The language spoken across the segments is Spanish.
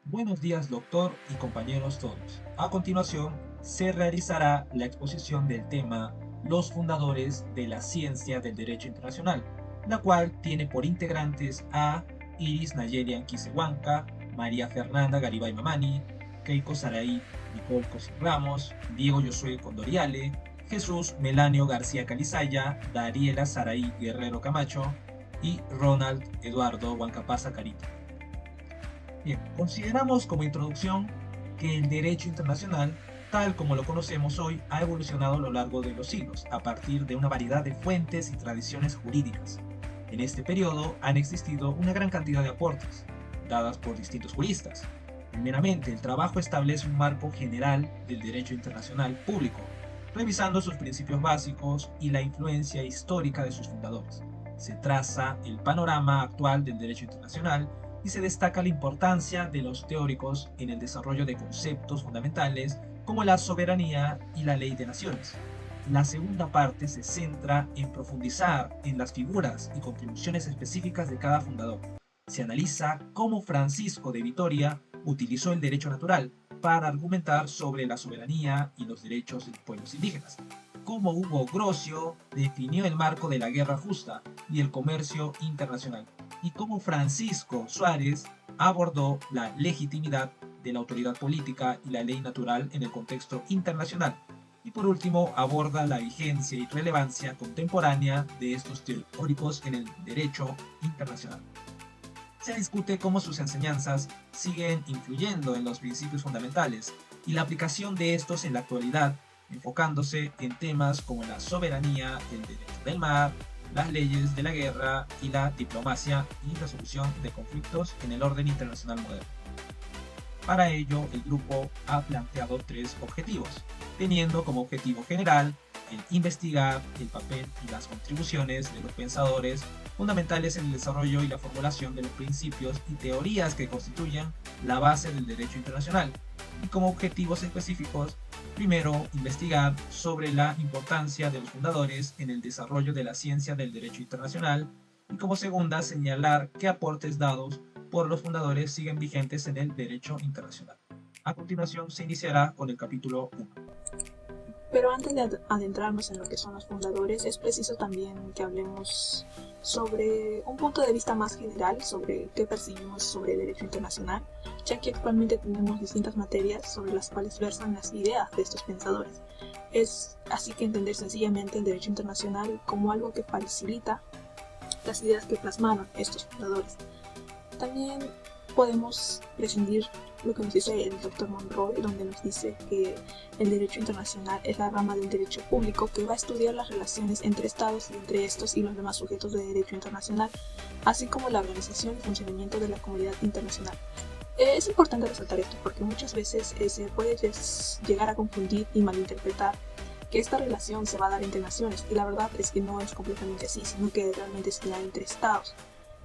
Buenos días, doctor y compañeros todos. A continuación, se realizará la exposición del tema Los fundadores de la ciencia del derecho internacional, la cual tiene por integrantes a Iris Nayelian Quisehuanca, María Fernanda Garibay Mamani, Keiko Saraí Nicole Cosín Ramos, Diego Josué Condoriale, Jesús Melanio García Calizaya, Dariela Saraí Guerrero Camacho y Ronald Eduardo Huancapasa Carito. Bien, consideramos como introducción que el derecho internacional, tal como lo conocemos hoy, ha evolucionado a lo largo de los siglos, a partir de una variedad de fuentes y tradiciones jurídicas. En este periodo han existido una gran cantidad de aportes, dadas por distintos juristas. Primeramente, el trabajo establece un marco general del derecho internacional público, revisando sus principios básicos y la influencia histórica de sus fundadores. Se traza el panorama actual del derecho internacional y se destaca la importancia de los teóricos en el desarrollo de conceptos fundamentales como la soberanía y la ley de naciones. La segunda parte se centra en profundizar en las figuras y contribuciones específicas de cada fundador. Se analiza cómo Francisco de Vitoria utilizó el derecho natural para argumentar sobre la soberanía y los derechos de los pueblos indígenas, cómo Hugo Grocio definió el marco de la guerra justa y el comercio internacional, y cómo Francisco Suárez abordó la legitimidad de la autoridad política y la ley natural en el contexto internacional. Y por último, aborda la vigencia y relevancia contemporánea de estos teóricos en el derecho internacional. Se discute cómo sus enseñanzas siguen influyendo en los principios fundamentales y la aplicación de estos en la actualidad, enfocándose en temas como la soberanía, el derecho del mar, las leyes de la guerra y la diplomacia y resolución de conflictos en el orden internacional moderno. Para ello, el grupo ha planteado tres objetivos, teniendo como objetivo general el investigar el papel y las contribuciones de los pensadores fundamentales en el desarrollo y la formulación de los principios y teorías que constituyen la base del derecho internacional, y como objetivos específicos, primero, investigar sobre la importancia de los fundadores en el desarrollo de la ciencia del derecho internacional, y como segunda, señalar qué aportes dados por los fundadores siguen vigentes en el derecho internacional. A continuación se iniciará con el capítulo 1. Pero antes de adentrarnos en lo que son los fundadores, es preciso también que hablemos sobre un punto de vista más general sobre qué percibimos sobre el derecho internacional, ya que actualmente tenemos distintas materias sobre las cuales versan las ideas de estos pensadores. Es así que entender sencillamente el derecho internacional como algo que facilita las ideas que plasmaron estos fundadores. También podemos prescindir lo que nos dice el Dr. Monroe, donde nos dice que el derecho internacional es la rama del derecho público que va a estudiar las relaciones entre estados y entre estos y los demás sujetos de derecho internacional, así como la organización y funcionamiento de la comunidad internacional. Es importante resaltar esto porque muchas veces se puede llegar a confundir y malinterpretar que esta relación se va a dar entre naciones, y la verdad es que no es completamente así, sino que realmente se da entre estados.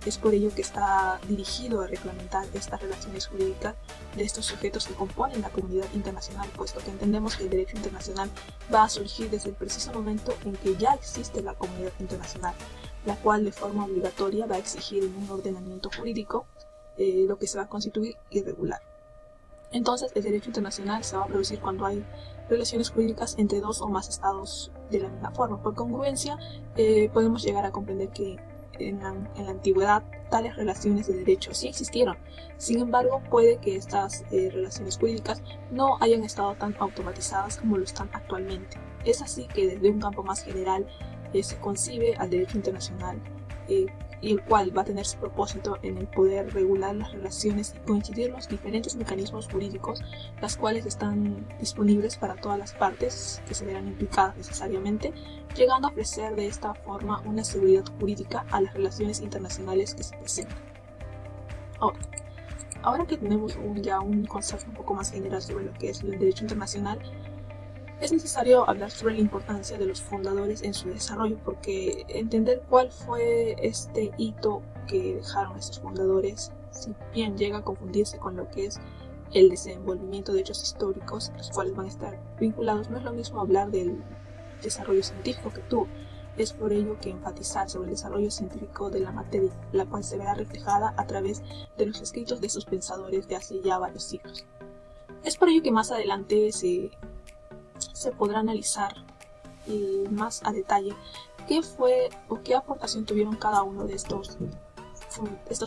Es por ello que está dirigido a reglamentar estas relaciones jurídicas de estos sujetos que componen la comunidad internacional, puesto que entendemos que el derecho internacional va a surgir desde el preciso momento en que ya existe la comunidad internacional, la cual de forma obligatoria va a exigir en un ordenamiento jurídico lo que se va a constituir irregular. Entonces, el derecho internacional se va a producir cuando hay relaciones jurídicas entre dos o más estados de la misma forma. Por congruencia, podemos llegar a comprender que en la antigüedad tales relaciones de derecho sí existieron. Sin embargo, puede que estas relaciones jurídicas no hayan estado tan automatizadas como lo están actualmente. Es así que desde un campo más general se concibe al derecho internacional, y el cual va a tener su propósito en el poder regular las relaciones y coincidir los diferentes mecanismos jurídicos, las cuales están disponibles para todas las partes que se verán implicadas necesariamente, llegando a ofrecer de esta forma una seguridad jurídica a las relaciones internacionales que se presentan. Ahora que tenemos ya un concepto un poco más general sobre lo que es el derecho internacional, es necesario hablar sobre la importancia de los fundadores en su desarrollo, porque entender cuál fue este hito que dejaron estos fundadores, si bien llega a confundirse con lo que es el desenvolvimiento de hechos históricos, los cuales van a estar vinculados, no es lo mismo hablar del desarrollo científico que tuvo. Es por ello que enfatizar sobre el desarrollo científico de la materia, la cual se verá reflejada a través de los escritos de sus pensadores de hace ya varios siglos. Es por ello que más adelante se podrá analizar más a detalle qué fue o qué aportación tuvieron cada uno de estos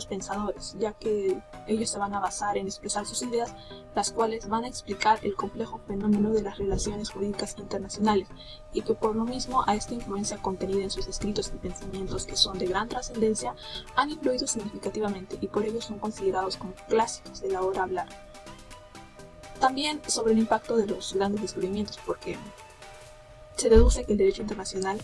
pensadores, ya que ellos se van a basar en expresar sus ideas, las cuales van a explicar el complejo fenómeno de las relaciones jurídicas internacionales, y que por lo mismo a esta influencia contenida en sus escritos y pensamientos, que son de gran trascendencia, han influido significativamente y por ello son considerados como clásicos de la hora hablar. También sobre el impacto de los grandes descubrimientos, porque se deduce que el derecho internacional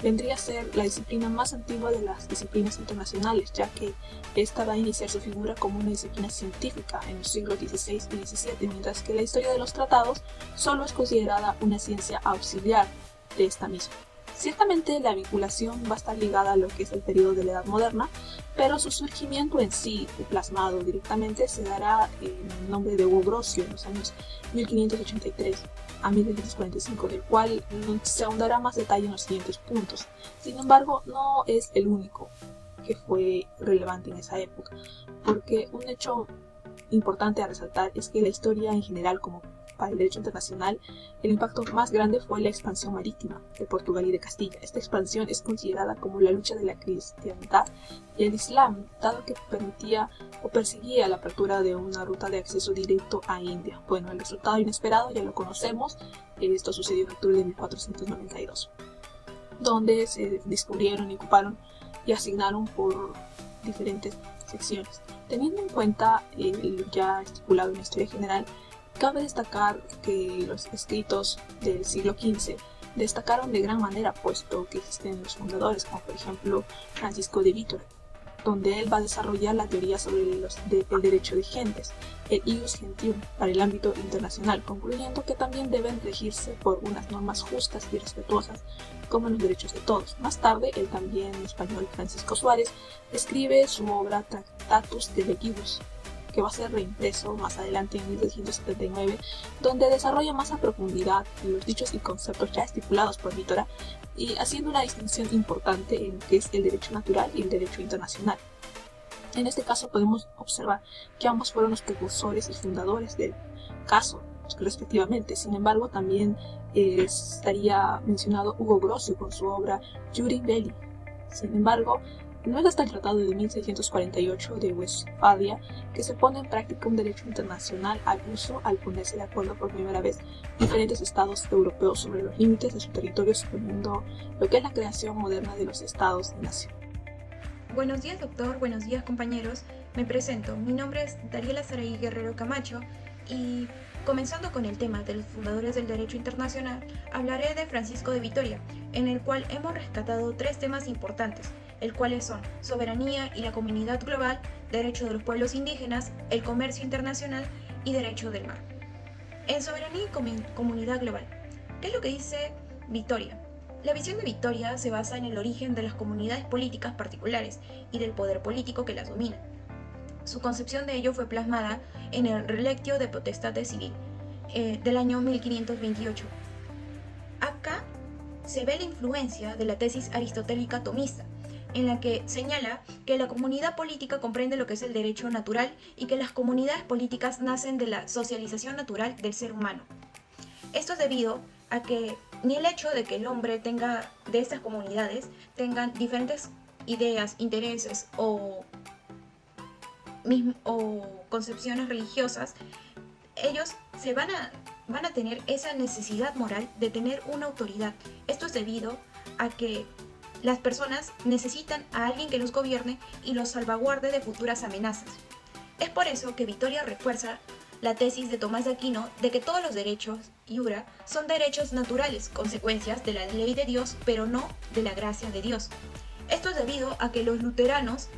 vendría a ser la disciplina más antigua de las disciplinas internacionales, ya que esta va a iniciar su figura como una disciplina científica en los siglos XVI y XVII, mientras que la historia de los tratados solo es considerada una ciencia auxiliar de esta misma. Ciertamente la vinculación va a estar ligada a lo que es el periodo de la Edad Moderna, pero su surgimiento en sí, plasmado directamente, se dará en el nombre de Hugo Grocio en los años 1583 a 1545, del cual se ahondará más detalle en los siguientes puntos. Sin embargo, no es el único que fue relevante en esa época, porque un hecho importante a resaltar es que la historia en general, como para el derecho internacional, el impacto más grande fue la expansión marítima de Portugal y de Castilla. Esta expansión es considerada como la lucha de la cristiandad y el islam, dado que permitía o perseguía la apertura de una ruta de acceso directo a India. Bueno, el resultado inesperado ya lo conocemos. Esto sucedió en octubre de 1492, donde se descubrieron y ocuparon y asignaron por diferentes secciones. Teniendo en cuenta lo ya estipulado en la historia general, cabe destacar que los escritos del siglo XV destacaron de gran manera, puesto que existen los fundadores, como por ejemplo Francisco de Vitoria, donde él va a desarrollar la teoría sobre el derecho de gentes, el ius gentium, para el ámbito internacional, concluyendo que también deben regirse por unas normas justas y respetuosas como los derechos de todos. Más tarde, el también español Francisco Suárez escribe su obra Tractatus de Legibus, que va a ser reimpreso más adelante en 1679, donde desarrolla más a profundidad los dichos y conceptos ya estipulados por Vítora, y haciendo una distinción importante en lo que es el derecho natural y el derecho internacional. En este caso podemos observar que ambos fueron los precursores y fundadores del caso, respectivamente. Sin embargo, también estaría mencionado Hugo Grocio con su obra Juri Belli. Sin embargo, no es hasta el Tratado de 1648 de Westfalia que se pone en práctica un derecho internacional al uso, al ponerse de acuerdo por primera vez diferentes estados europeos sobre los límites de su territorio, suponiendo lo que es la creación moderna de los estados de nación. Buenos días, doctor. Buenos días, compañeros. Me presento. Mi nombre es Dariela Saraí Guerrero Camacho y, comenzando con el tema de los fundadores del derecho internacional, hablaré de Francisco de Vitoria, en el cual hemos rescatado tres temas importantes, el cuales son soberanía y la comunidad global, derecho de los pueblos indígenas, el comercio internacional y derecho del mar. En soberanía y comunidad global, ¿qué es lo que dice Vitoria? La visión de Vitoria se basa en el origen de las comunidades políticas particulares y del poder político que las domina. Su concepción de ello fue plasmada en el Relectio de Potestate Civil del año 1528. Acá se ve la influencia de la tesis aristotélica tomista, en la que señala que la comunidad política comprende lo que es el derecho natural y que las comunidades políticas nacen de la socialización natural del ser humano. Esto es debido a que ni el hecho de que el hombre de estas comunidades tengan diferentes ideas, intereses o concepciones religiosas, ellos van a tener esa necesidad moral de tener una autoridad. Esto es debido a que las personas necesitan a alguien que los gobierne y los salvaguarde de futuras amenazas. Es por eso que Vitoria refuerza la tesis de Tomás de Aquino de que todos los derechos, iura, son derechos naturales, consecuencias de la ley de Dios, pero no de la gracia de Dios. Esto es debido a que los luteranos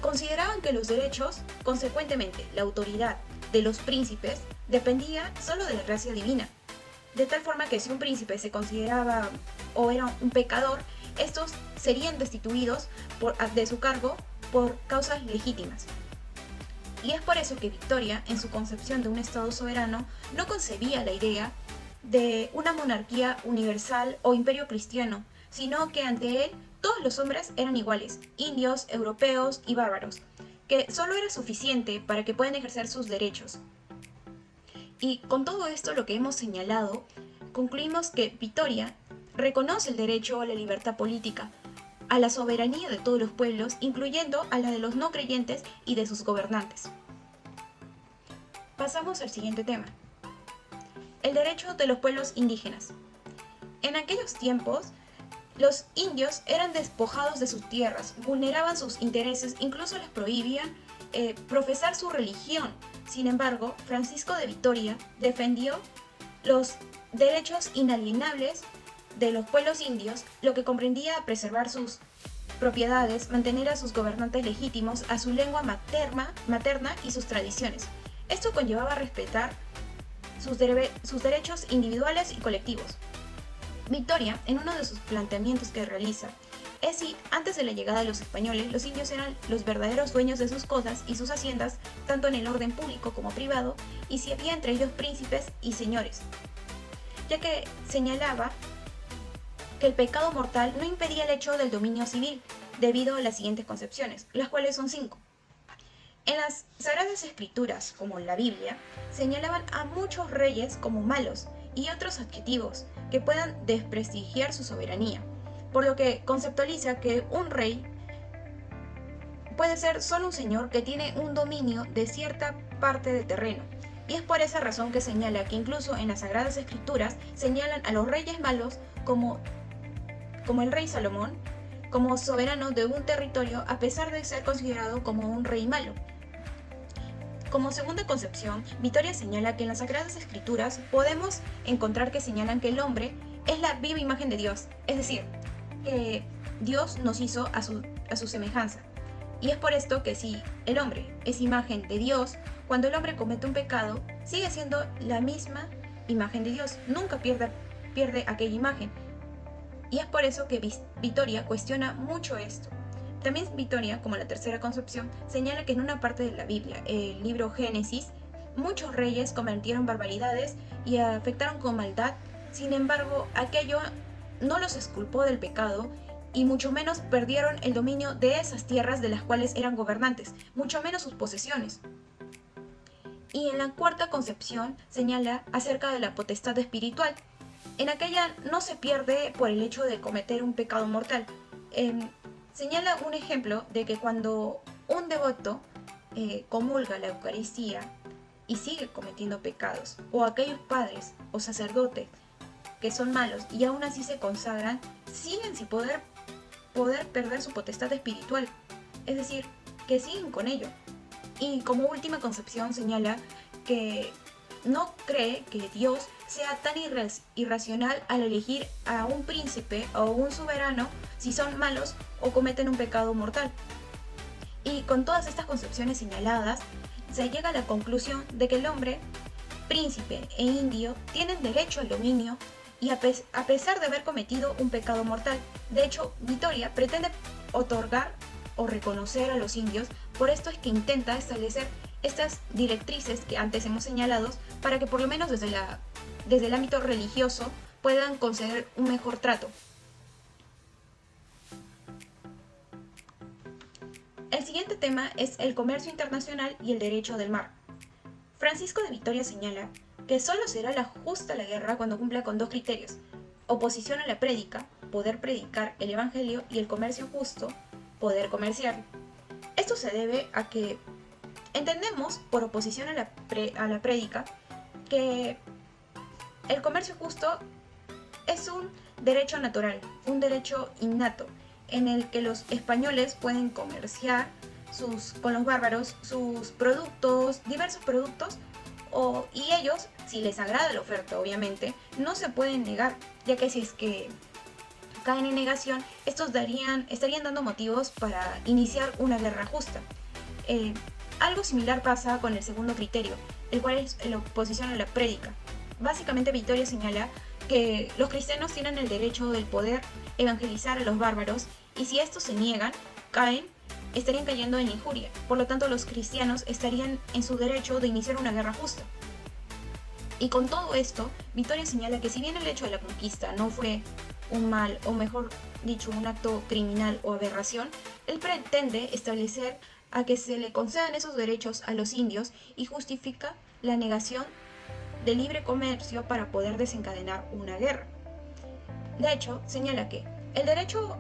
consideraban que los derechos, consecuentemente la autoridad de los príncipes, dependía solo de la gracia divina. De tal forma que si un príncipe se consideraba o era un pecador, estos serían destituidos de su cargo por causas legítimas. Y es por eso que Vitoria, en su concepción de un Estado soberano, no concebía la idea de una monarquía universal o imperio cristiano, sino que ante él todos los hombres eran iguales, indios, europeos y bárbaros, que solo era suficiente para que puedan ejercer sus derechos. Y con todo esto, lo que hemos señalado, concluimos que Vitoria reconoce el derecho a la libertad política, a la soberanía de todos los pueblos, incluyendo a la de los no creyentes y de sus gobernantes. Pasamos al siguiente tema. El derecho de los pueblos indígenas. En aquellos tiempos, los indios eran despojados de sus tierras, vulneraban sus intereses, incluso les prohibían profesar su religión. Sin embargo, Francisco de Vitoria defendió los derechos inalienables de los pueblos indios, lo que comprendía preservar sus propiedades, mantener a sus gobernantes legítimos, a su lengua materna y sus tradiciones. Esto conllevaba respetar sus derechos individuales y colectivos. Vitoria, en uno de sus planteamientos que realiza, es si antes de la llegada de los españoles, los indios eran los verdaderos dueños de sus cosas y sus haciendas, tanto en el orden público como privado, y si había entre ellos príncipes y señores, ya que señalaba que el pecado mortal no impedía el hecho del dominio civil, debido a las siguientes concepciones, las cuales son 5. En las Sagradas Escrituras, como la Biblia, señalaban a muchos reyes como malos y otros adjetivos que puedan desprestigiar su soberanía, por lo que conceptualiza que un rey puede ser solo un señor que tiene un dominio de cierta parte de terreno. Y es por esa razón que señala que incluso en las Sagradas Escrituras señalan a los reyes malos como el rey Salomón, como soberano de un territorio a pesar de ser considerado como un rey malo. Como segunda concepción, Vitoria señala que en las Sagradas Escrituras podemos encontrar que señalan que el hombre es la viva imagen de Dios, es decir, que Dios nos hizo a su semejanza. Y es por esto que si el hombre es imagen de Dios, cuando el hombre comete un pecado, sigue siendo la misma imagen de Dios, nunca pierde aquella imagen. Y es por eso que Vitoria cuestiona mucho esto. También Vitoria, como la tercera concepción, señala que en una parte de la Biblia, el libro Génesis, muchos reyes cometieron barbaridades y afectaron con maldad. Sin embargo, aquello no los exculpó del pecado y mucho menos perdieron el dominio de esas tierras de las cuales eran gobernantes, mucho menos sus posesiones. Y en la cuarta concepción señala acerca de la potestad espiritual. En aquella no se pierde por el hecho de cometer un pecado mortal. Señala un ejemplo de que cuando un devoto comulga la Eucaristía y sigue cometiendo pecados, o aquellos padres o sacerdotes que son malos y aún así se consagran, siguen sin poder perder su potestad espiritual, es decir, que siguen con ello. Y como última concepción señala que no cree que Dios sea tan irracional al elegir a un príncipe o un soberano si son malos o cometen un pecado mortal. Y con todas estas concepciones señaladas, se llega a la conclusión de que el hombre, príncipe e indio, tienen derecho al dominio y a pesar de haber cometido un pecado mortal. De hecho, Vitoria pretende otorgar o reconocer a los indios, por esto es que intenta establecer estas directrices que antes hemos señalado para que por lo menos desde el ámbito religioso puedan conceder un mejor trato. El siguiente tema es el comercio internacional y el derecho del mar. Francisco de Vitoria señala que solo será justa la guerra cuando cumpla con 2 criterios: oposición a la prédica, poder predicar el evangelio, y el comercio justo, poder comerciar. Esto se debe a que entendemos por oposición a la prédica que el comercio justo es un derecho natural, un derecho innato, en el que los españoles pueden comerciar con los bárbaros sus productos, diversos productos, y ellos, si les agrada la oferta, obviamente, no se pueden negar, ya que si es que caen en negación, estos estarían dando motivos para iniciar una guerra justa. Algo similar pasa con el segundo criterio, el cual es la oposición a la prédica. Básicamente Vitoria señala que los cristianos tienen el derecho del poder evangelizar a los bárbaros, y si estos se niegan, estarían cayendo en injuria. Por lo tanto, los cristianos estarían en su derecho de iniciar una guerra justa. Y con todo esto, Vitoria señala que si bien el hecho de la conquista no fue un mal, o mejor dicho, un acto criminal o aberración, él pretende establecer a que se le concedan esos derechos a los indios y justifica la negación de libre comercio para poder desencadenar una guerra. De hecho, señala que el derecho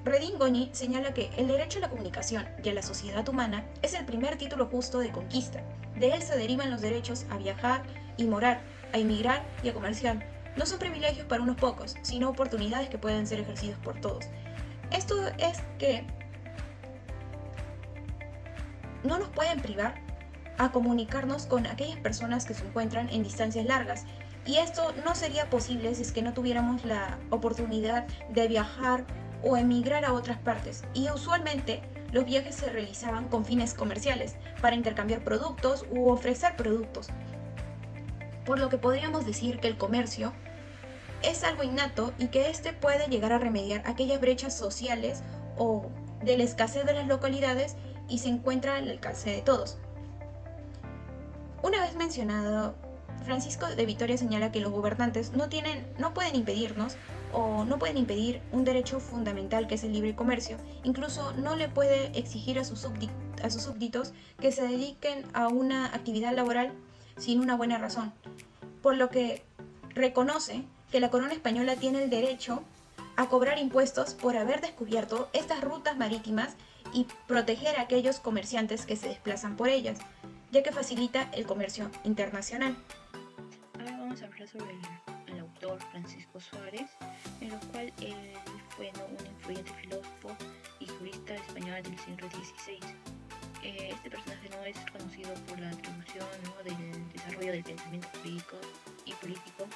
Redingoni señala que el derecho a la comunicación y a la sociedad humana es el primer título justo de conquista. De él se derivan los derechos a viajar y morar, a inmigrar y a comerciar. No son privilegios para unos pocos, sino oportunidades que pueden ser ejercidas por todos. Esto es que no nos pueden privar a comunicarnos con aquellas personas que se encuentran en distancias largas. Y esto no sería posible si es que no tuviéramos la oportunidad de viajar o emigrar a otras partes. Y usualmente los viajes se realizaban con fines comerciales, para intercambiar productos u ofrecer productos. Por lo que podríamos decir que el comercio es algo innato y que este puede llegar a remediar aquellas brechas sociales o de la escasez de las localidades y se encuentra al alcance de todos. Una vez mencionado, Francisco de Vitoria señala que los gobernantes no pueden impedirnos o no pueden impedir un derecho fundamental que es el libre comercio. Incluso no le puede exigir a sus súbditos que se dediquen a una actividad laboral sin una buena razón. Por lo que reconoce que la corona española tiene el derecho a cobrar impuestos por haber descubierto estas rutas marítimas y proteger a aquellos comerciantes que se desplazan por ellas, ya que facilita el comercio internacional. Ahora vamos a hablar sobre el autor Francisco Suárez, en lo cual él fue un influyente filósofo y jurista español del siglo XVI. Este personaje no es conocido por la atribución del desarrollo del pensamiento jurídico y político,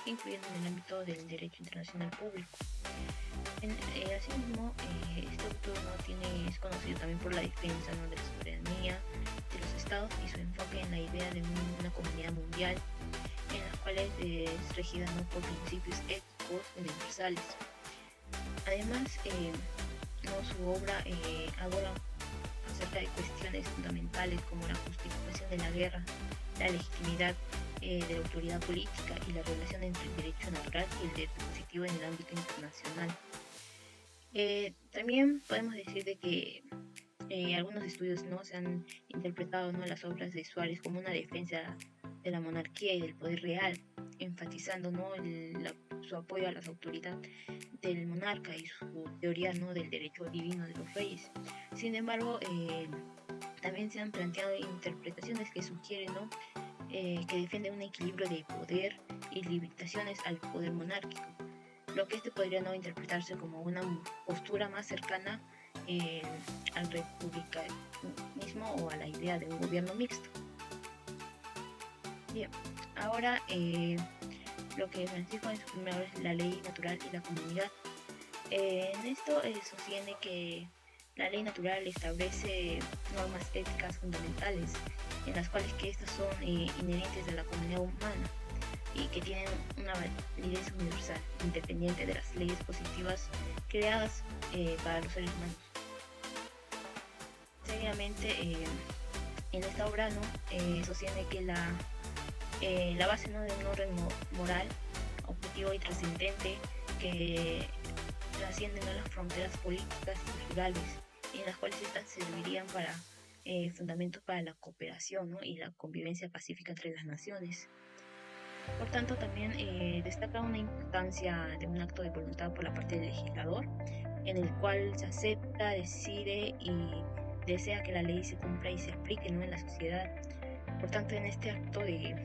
incluyendo en el ámbito del derecho internacional público. Asimismo, este autor es conocido también por la defensa de la soberanía de los estados y su enfoque en la idea de una comunidad mundial en las cuales es regida por principios éticos universales. Además, su obra aborda acerca de cuestiones fundamentales como la justificación de la guerra, la legitimidad de la autoridad política y la relación entre el derecho natural y el derecho positivo en el ámbito internacional. También podemos decir de que algunos estudios se han interpretado las obras de Suárez como una defensa de la monarquía y del poder real, enfatizando su apoyo a las autoridades del monarca y su teoría del derecho divino de los reyes. Sin embargo, también se han planteado interpretaciones que sugieren que defienden un equilibrio de poder y limitaciones al poder monárquico, lo que podría interpretarse como una postura más cercana al republicanismo o a la idea de un gobierno mixto. Bien, ahora lo que Francisco es primero es la ley natural y la comunidad. En esto sostiene que la ley natural establece normas éticas fundamentales en las cuales que estas son inherentes a la comunidad humana y que tienen una validez universal, independiente de las leyes positivas creadas para los seres humanos. Seguidamente, en esta obra sostiene que la base de un orden moral, objetivo y trascendente que trasciende las fronteras políticas y culturales, en las cuales estas servirían para fundamentos para la cooperación y la convivencia pacífica entre las naciones. Por tanto, también destaca una importancia de un acto de voluntad por la parte del legislador, en el cual se acepta, decide y desea que la ley se cumpla y se aplique en la sociedad. Por tanto, en este acto de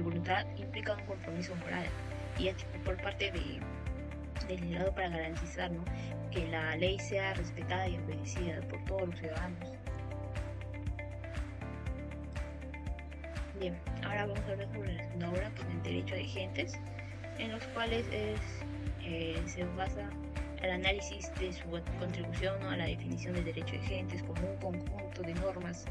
voluntad implica un compromiso moral y ético por parte del legislador para garantizar que la ley sea respetada y obedecida por todos los ciudadanos. Bien, ahora vamos a hablar sobre la segunda obra, que es el derecho de gentes, en los cuales se basa el análisis de su contribución a la definición del derecho de gentes como un conjunto de normas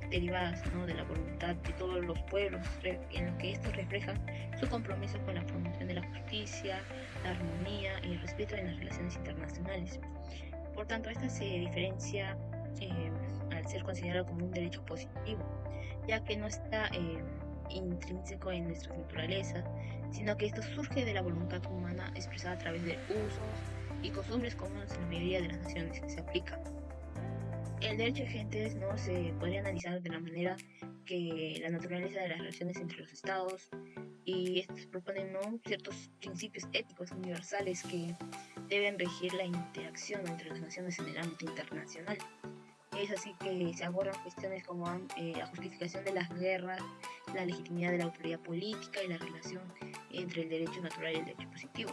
derivadas de la voluntad de todos los pueblos, en lo que estos reflejan su compromiso con la promoción de la justicia, la armonía y el respeto en las relaciones internacionales. Por tanto, esta se diferencia al ser considerado como un derecho positivo, ya que no está intrínseco en nuestra naturaleza, sino que esto surge de la voluntad humana expresada a través de usos y costumbres comunes en la mayoría de las naciones que se aplican. El derecho de gentes no se podría analizar de la manera que la naturaleza de las relaciones entre los estados, y estos proponen, ¿no?, ciertos principios éticos universales que deben regir la interacción entre las naciones en el ámbito internacional. Es así que se abordan cuestiones como la justificación de las guerras, la legitimidad de la autoridad política y la relación entre el derecho natural y el derecho positivo.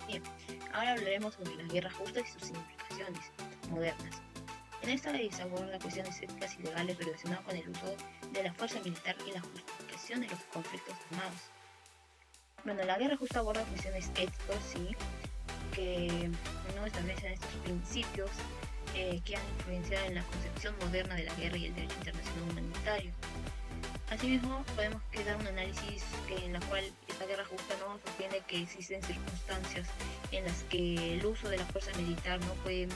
Bien, ahora hablaremos sobre las guerras justas y sus implicaciones modernas. En esta se abordan cuestiones éticas y legales relacionadas con el uso de la fuerza militar y la justificación de los conflictos armados. Bueno, la guerra justa aborda cuestiones éticas, sí, que no establecen estos principios que han influenciado en la concepción moderna de la guerra y el derecho internacional humanitario. Asimismo, podemos dar un análisis en la cual esta guerra justa no sostiene que existen circunstancias en las que el uso de la fuerza militar no pueden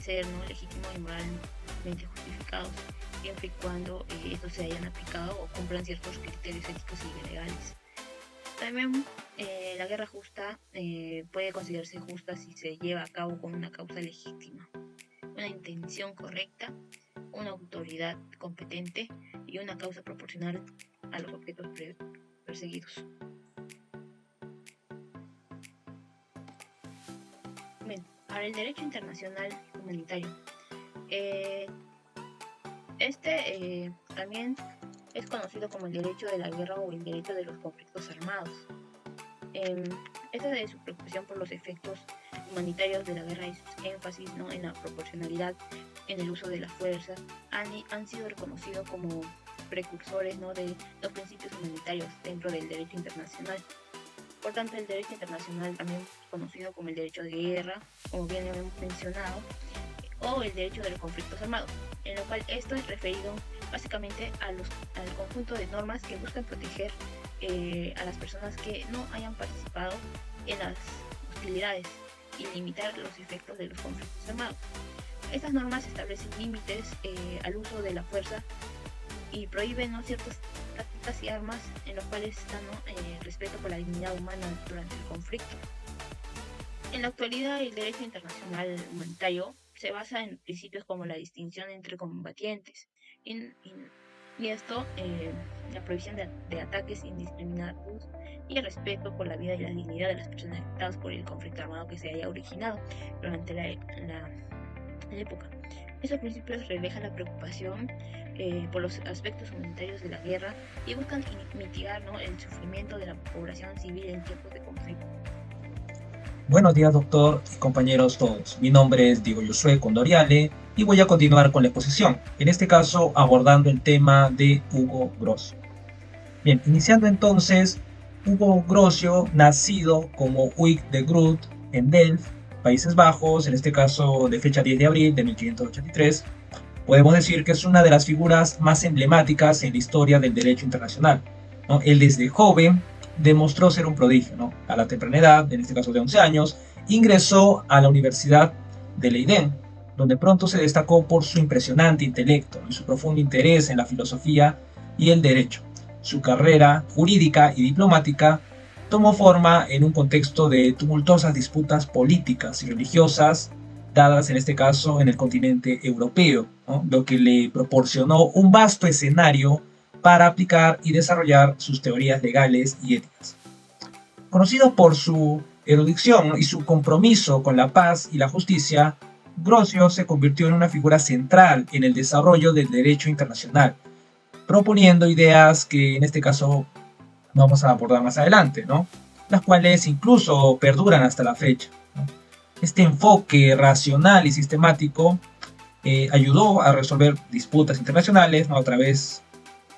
ser, ¿no?, legítimos y moralmente justificados, siempre y cuando estos se hayan aplicado o cumplan ciertos criterios éticos y legales. También la guerra justa puede considerarse justa si se lleva a cabo con una causa legítima, una intención correcta, una autoridad competente y una causa proporcional a los objetos perseguidos. Bien, ahora el derecho internacional humanitario. También es conocido como el derecho de la guerra o el derecho de los conflictos armados. Esta de su preocupación por los efectos humanitarios de la guerra y sus énfasis, ¿no?, en la proporcionalidad en el uso de la fuerza han sido reconocidos como precursores, ¿no?, de los principios humanitarios dentro del derecho internacional. Por tanto, el derecho internacional, también conocido como el derecho de guerra, como bien lo hemos mencionado, o el derecho de los conflictos armados, en lo cual esto es referido básicamente al conjunto de normas que buscan proteger a las personas que no hayan participado en las hostilidades y limitar los efectos de los conflictos armados. Estas normas establecen límites al uso de la fuerza y prohíben, ¿no?, ciertas tácticas y armas en los cuales está, ¿no?, respeto por la dignidad humana durante el conflicto. En la actualidad, el derecho internacional humanitario se basa en principios como la distinción entre combatientes y esto, la prohibición de ataques indiscriminados y el respeto por la vida y la dignidad de las personas afectadas por el conflicto armado que se haya originado durante la época. Esos principios reflejan la preocupación por los aspectos humanitarios de la guerra y buscan mitigar, ¿no?, el sufrimiento de la población civil en tiempos de conflicto. Buenos días, doctor y compañeros todos. Mi nombre es Diego Josué Condoriale y voy a continuar con la exposición, en este caso abordando el tema de Hugo Grocio. Bien, iniciando entonces, Hugo Grocio, nacido como Huig de Groot en Delft, Países Bajos, en este caso de fecha 10 de abril de 1583, podemos decir que es una de las figuras más emblemáticas en la historia del derecho internacional, ¿no? Él desde joven demostró ser un prodigio, ¿no? A la temprana edad, en este caso de 11 años, ingresó a la Universidad de Leiden, donde pronto se destacó por su impresionante intelecto y su profundo interés en la filosofía y el derecho. Su carrera jurídica y diplomática tomó forma en un contexto de tumultuosas disputas políticas y religiosas, dadas en este caso en el continente europeo, ¿no?, lo que le proporcionó un vasto escenario para aplicar y desarrollar sus teorías legales y éticas. Conocido por su erudición, ¿no?, y su compromiso con la paz y la justicia, Grocio se convirtió en una figura central en el desarrollo del derecho internacional, proponiendo ideas que en este caso vamos a abordar más adelante, ¿no?, las cuales incluso perduran hasta la fecha, ¿no? Este enfoque racional y sistemático ayudó a resolver disputas internacionales, ¿no?, a través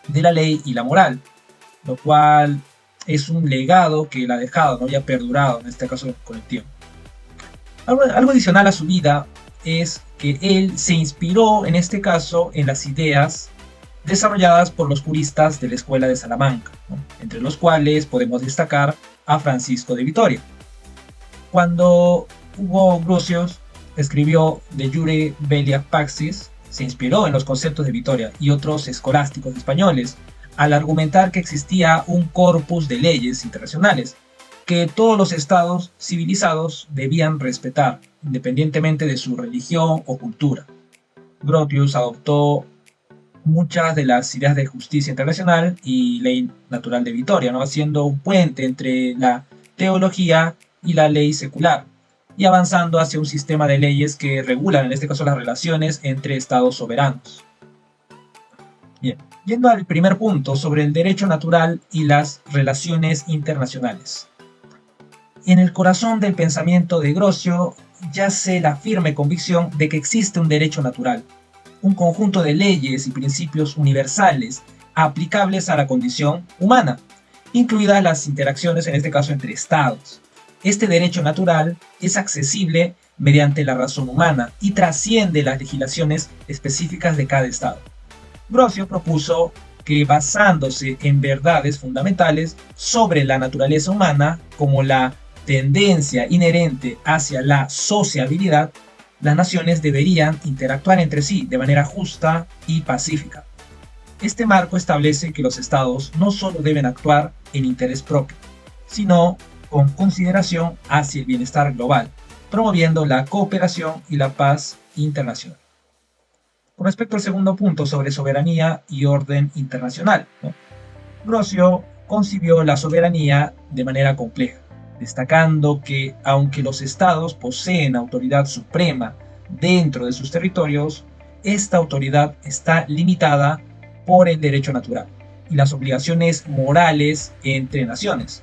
de la ley y la moral, lo cual es un legado que él ha dejado, ¿no?, y ha perdurado en este caso con el tiempo. Algo adicional a su vida es que él se inspiró en este caso en las ideas desarrolladas por los juristas de la Escuela de Salamanca, ¿no?, entre los cuales podemos destacar a Francisco de Vitoria. Cuando Hugo Grocio escribió De Jure Belliac Paxis, se inspiró en los conceptos de Vitoria y otros escolásticos españoles al argumentar que existía un corpus de leyes internacionales que todos los estados civilizados debían respetar, independientemente de su religión o cultura. Grotius adoptó muchas de las ideas de justicia internacional y ley natural de Vitoria, ¿no? Haciendo un puente entre la teología y la ley secular, y avanzando hacia un sistema de leyes que regulan, en este caso, las relaciones entre estados soberanos. Bien, yendo al primer punto sobre el derecho natural y las relaciones internacionales. En el corazón del pensamiento de Grocio yace la firme convicción de que existe un derecho natural, un conjunto de leyes y principios universales aplicables a la condición humana, incluidas las interacciones, en este caso, entre estados. Este derecho natural es accesible mediante la razón humana y trasciende las legislaciones específicas de cada estado. Grocio propuso que, basándose en verdades fundamentales sobre la naturaleza humana, como la tendencia inherente hacia la sociabilidad, las naciones deberían interactuar entre sí de manera justa y pacífica. Este marco establece que los estados no solo deben actuar en interés propio, sino con consideración hacia el bienestar global, promoviendo la cooperación y la paz internacional. Con respecto al segundo punto sobre soberanía y orden internacional, Grocio concibió la soberanía de manera compleja, destacando que, aunque los estados poseen autoridad suprema dentro de sus territorios, esta autoridad está limitada por el derecho natural y las obligaciones morales entre naciones.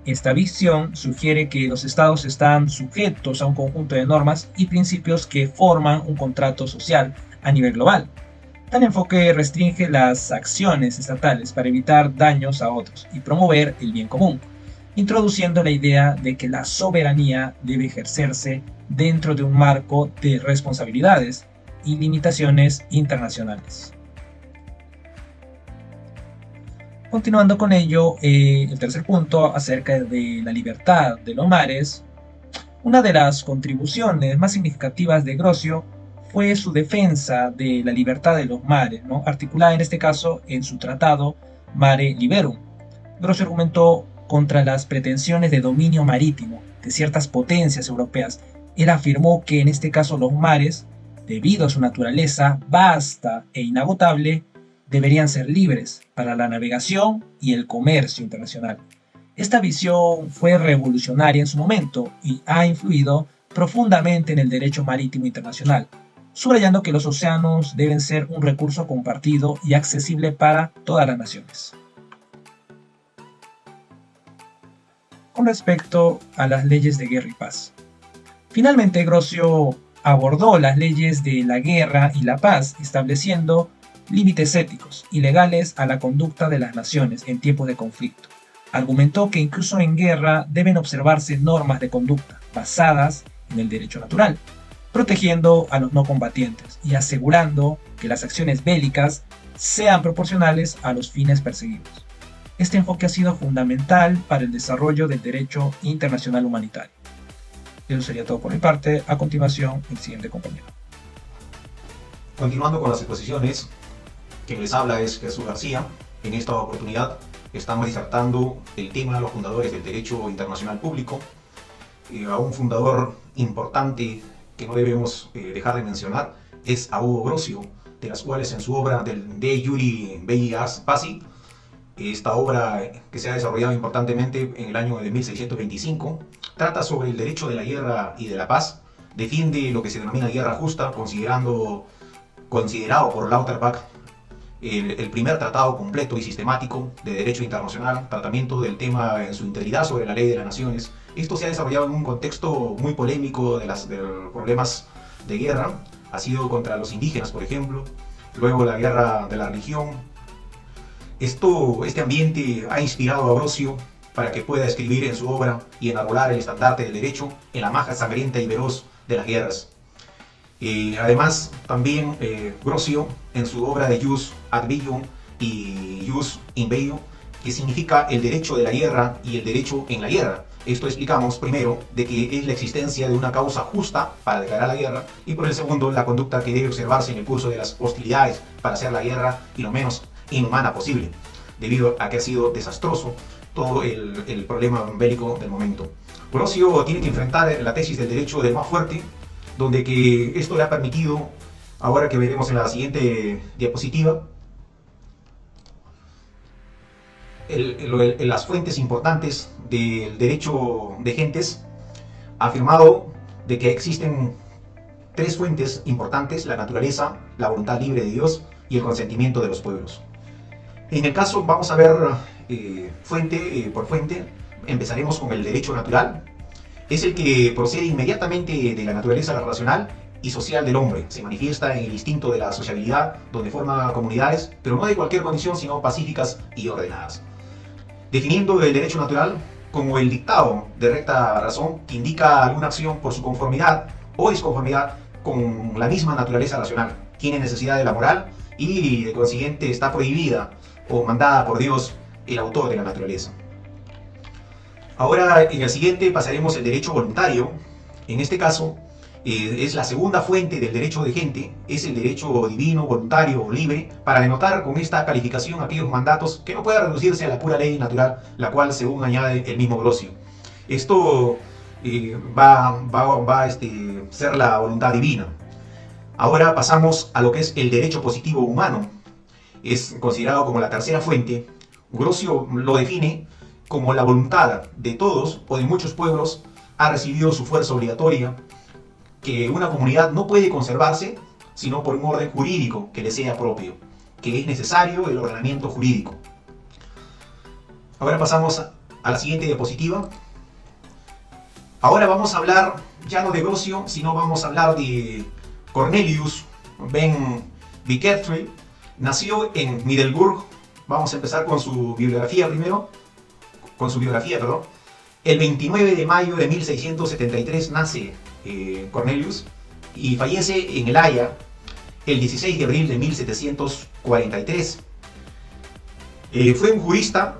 Esta visión sugiere que los estados están sujetos a un conjunto de normas y principios que forman un contrato social a nivel global. Tal enfoque restringe las acciones estatales para evitar daños a otros y promover el bien común, introduciendo la idea de que la soberanía debe ejercerse dentro de un marco de responsabilidades y limitaciones internacionales. Continuando con ello, el tercer punto acerca de la libertad de los mares. Una de las contribuciones más significativas de Grocio fue su defensa de la libertad de los mares, articulada en este caso en su tratado Mare Liberum. Grocio argumentó contra las pretensiones de dominio marítimo de ciertas potencias europeas. Él afirmó que en este caso los mares, debido a su naturaleza vasta e inagotable, deberían ser libres para la navegación y el comercio internacional. Esta visión fue revolucionaria en su momento y ha influido profundamente en el derecho marítimo internacional, subrayando que los océanos deben ser un recurso compartido y accesible para todas las naciones. Con respecto a las leyes de guerra y paz. Finalmente, Grocio abordó las leyes de la guerra y la paz, estableciendo límites éticos y legales a la conducta de las naciones en tiempos de conflicto. Argumentó que incluso en guerra deben observarse normas de conducta basadas en el derecho natural, protegiendo a los no combatientes y asegurando que las acciones bélicas sean proporcionales a los fines perseguidos. Este enfoque ha sido fundamental para el desarrollo del derecho internacional humanitario. Eso sería todo por mi parte. A continuación, el siguiente compañero. Continuando con las exposiciones, quien les habla es Jesús García. En esta oportunidad estamos disertando el tema de los fundadores del derecho internacional público. A un fundador importante que no debemos dejar de mencionar es a Hugo Grocio, de las cuales en su obra del De Iure Belli Paci, esta obra que se ha desarrollado importantemente en el año de 1625, trata sobre el derecho de la guerra y de la paz, defiende lo que se denomina guerra justa, considerado por Lauterbach el primer tratado completo y sistemático de derecho internacional, tratamiento del tema en su integridad sobre la ley de las naciones. Esto se ha desarrollado en un contexto muy polémico de los problemas de guerra. Ha sido contra los indígenas, por ejemplo, luego la guerra de la religión. Este ambiente ha inspirado a Grocio para que pueda escribir en su obra y enarbolar el estandarte del derecho en la maja sangrienta y veloz de las guerras. Además, también Grocio, en su obra de Jus ad Bellum y Jus in Bello, que significa el derecho de la guerra y el derecho en la guerra, Esto explicamos primero de que es la existencia de una causa justa para declarar la guerra, y por el segundo, la conducta que debe observarse en el curso de las hostilidades para hacer la guerra y lo menos inhumana posible, debido a que ha sido desastroso todo el problema bélico del momento. Grosio tiene que enfrentar la tesis del derecho del más fuerte, donde que esto le ha permitido, ahora que veremos en la siguiente diapositiva, las fuentes importantes del derecho de gentes. Ha afirmado de que existen tres fuentes importantes: la naturaleza, la voluntad libre de Dios y el consentimiento de los pueblos. En el caso, vamos a ver fuente por fuente. Empezaremos con el derecho natural. Es el que procede inmediatamente de la naturaleza racional y social del hombre. Se manifiesta en el instinto de la sociabilidad, donde forma comunidades, pero no de cualquier condición, sino pacíficas y ordenadas. Definiendo el derecho natural como el dictado de recta razón que indica alguna acción por su conformidad o disconformidad con la misma naturaleza racional. Tiene necesidad de la moral y de consiguiente está prohibida o mandada por Dios, el autor de la naturaleza. Ahora en el siguiente pasaremos el derecho voluntario. En este caso es la segunda fuente del derecho de gente, es el derecho divino, voluntario o libre, para denotar con esta calificación aquellos mandatos que no pueden reducirse a la pura ley natural, la cual según añade el mismo Grosio. Esto va a ser la voluntad divina. Ahora pasamos a lo que es el derecho positivo humano. Es considerado como la tercera fuente. Grosio lo define como la voluntad de todos o de muchos pueblos ha recibido su fuerza obligatoria, que una comunidad no puede conservarse sino por un orden jurídico que le sea propio, que es necesario el ordenamiento jurídico. Ahora pasamos a la siguiente diapositiva. Ahora vamos a hablar ya no de Grosio, sino vamos a hablar de Cornelius Ben Bickersteth. Nació en Middelburg. Vamos a empezar con su biografía primero. El 29 de mayo de 1673 nace Cornelius y fallece en El Haya el 16 de abril de 1743. Fue un jurista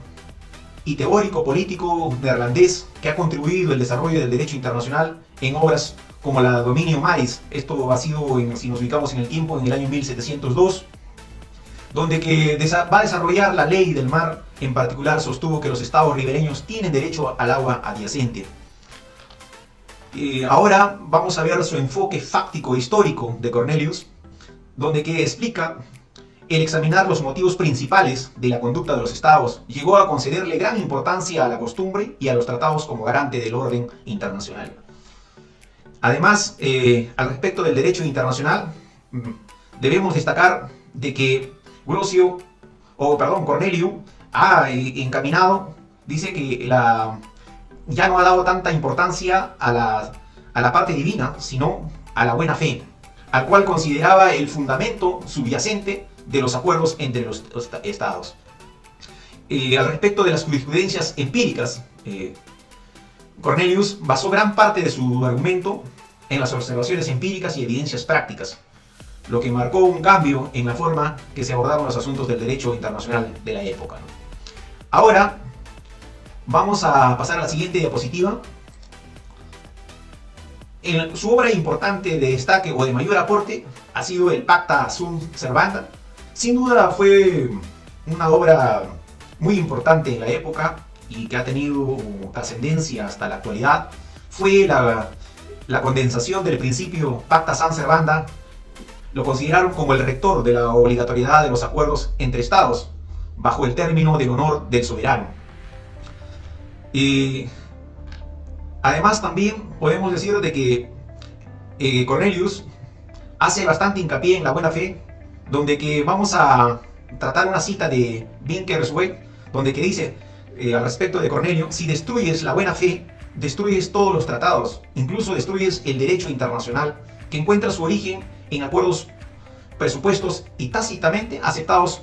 y teórico político neerlandés que ha contribuido al desarrollo del derecho internacional en obras como la Dominio Maris. Esto ha sido, si nos ubicamos en el tiempo, en el año 1702, donde va a desarrollar la ley del mar. En particular sostuvo que los estados ribereños tienen derecho al agua adyacente. Ahora vamos a ver su enfoque fáctico e histórico de Cornelius, donde que explica el examinar los motivos principales de la conducta de los estados. Llegó a concederle gran importancia a la costumbre y a los tratados como garante del orden internacional. Además, al respecto del derecho internacional, debemos destacar de que Cornelius ha encaminado, dice que ya no ha dado tanta importancia a la parte divina, sino a la buena fe, al cual consideraba el fundamento subyacente de los acuerdos entre los estados. Al respecto de las jurisprudencias empíricas, Cornelius basó gran parte de su argumento en las observaciones empíricas y evidencias prácticas, lo que marcó un cambio en la forma que se abordaron los asuntos del derecho internacional de la época. Ahora vamos a pasar a la siguiente diapositiva. Su obra importante de destaque o de mayor aporte ha sido el Pacta Sunt Servanda. Sin duda fue una obra muy importante en la época y que ha tenido trascendencia hasta la actualidad. Fue la condensación del principio Pacta Sunt Servanda. Lo consideraron como el rector de la obligatoriedad de los acuerdos entre estados, bajo el término del honor del soberano. Y además también podemos decir de que Cornelius hace bastante hincapié en la buena fe, donde que vamos a tratar una cita de Bickersteth, donde que dice al respecto de Cornelio: si destruyes la buena fe, destruyes todos los tratados, incluso destruyes el derecho internacional, que encuentra su origen en acuerdos presupuestos y tácitamente aceptados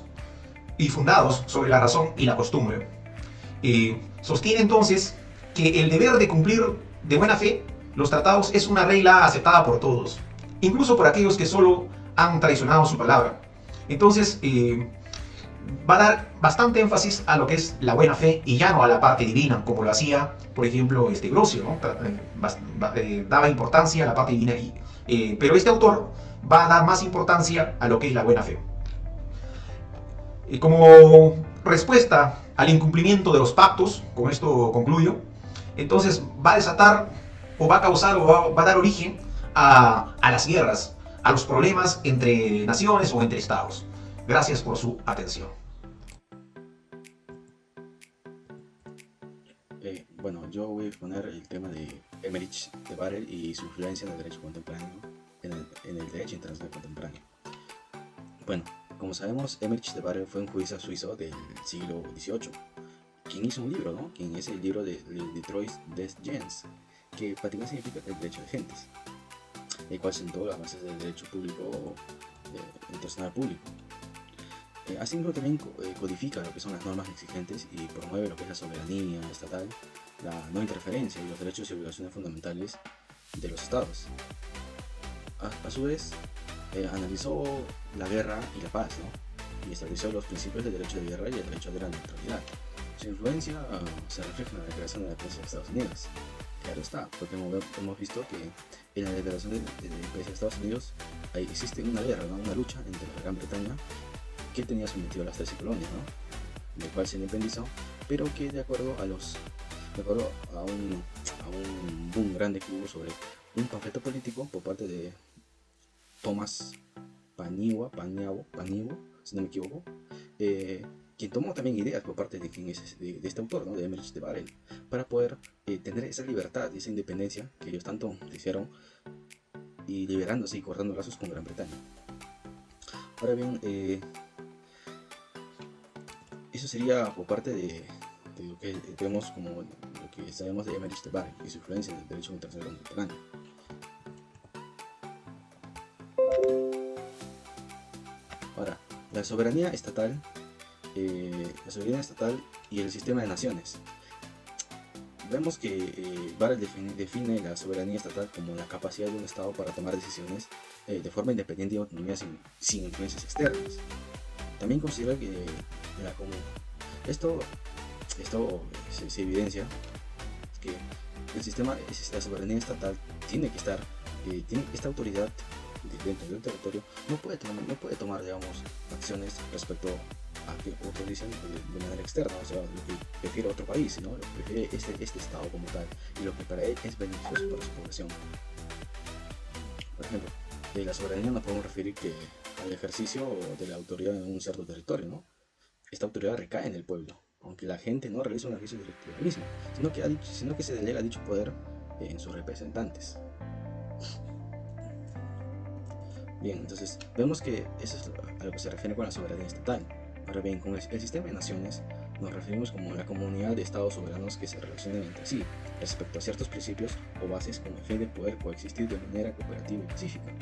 y fundados sobre la razón y la costumbre. Sostiene entonces que el deber de cumplir de buena fe los tratados es una regla aceptada por todos, incluso por aquellos que solo han traicionado su palabra. Entonces, va a dar bastante énfasis a lo que es la buena fe y ya no a la parte divina, como lo hacía, por ejemplo, Grocio, ¿no? Daba importancia a la parte divina, pero este autor va a dar más importancia a lo que es la buena fe. Como respuesta al incumplimiento de los pactos, con esto concluyo, entonces va a desatar o va a causar o va a dar origen a las guerras, a los problemas entre naciones o entre estados. Gracias por su atención. Bueno, yo voy a exponer el tema de Emmerich de Barrel y su influencia en el derecho contemporáneo, en el derecho internacional contemporáneo. Bueno, como sabemos, Emmerich de Barrel fue un jurista suizo del siglo XVIII, quien hizo un libro, ¿no? Quien es el libro de Detroit des Gens, que prácticamente significa el derecho de gentes, el cual sentó las bases del derecho público, internacional público. Asimismo también codifica lo que son las normas exigentes y promueve lo que es la soberanía estatal, la no interferencia y los derechos y obligaciones fundamentales de los estados. A su vez, analizó la guerra y la paz, ¿no? Y estableció los principios del derecho de guerra y el derecho de la neutralidad. Su influencia se refleja en la Declaración de la Independencia de Estados Unidos. Claro está, porque hemos visto que en la Declaración de la Independencia de Estados Unidos existe una guerra, ¿no? Una lucha entre la Gran Bretaña, que tenía sometido a las 13 colonias, ¿no? Del cual se independizó, pero que de acuerdo a un boom grande que hubo sobre un panfleto político por parte de Thomas Paine, si no me equivoco, quien tomó también ideas por parte de este autor, ¿no? De Emmerich de Barrel, para poder tener esa libertad y esa independencia que ellos tanto desearon, y liberándose y cortando lazos con Gran Bretaña. Ahora bien, eso sería por parte de lo que vemos como lo que sabemos de Emmerich de Barrel y su influencia en el derecho internacional contemporáneo. Ahora, la soberanía estatal y el sistema de naciones. Vemos que Barrel define la soberanía estatal como la capacidad de un Estado para tomar decisiones de forma independiente y autonomía sin influencias externas. También considera que esto se evidencia que la soberanía estatal tiene que estar, esta autoridad dentro del territorio no puede tomar, digamos, acciones respecto a que otros dicen de manera externa, o sea, lo que prefiere otro país, ¿no? Lo que prefiere este Estado como tal, y lo que para él es beneficioso para su población. Por ejemplo, de la soberanía nos podemos referir al ejercicio de la autoridad en un cierto territorio, ¿no? Esta autoridad recae en el pueblo, aunque la gente no realiza un ejercicio directo de la misma, sino que se delega dicho poder en sus representantes. Bien, entonces vemos que eso es a lo que se refiere con la soberanía estatal. Ahora bien, con el sistema de naciones nos referimos como la comunidad de estados soberanos que se relacionan entre sí respecto a ciertos principios o bases con el fin de poder coexistir de manera cooperativa y pacífica.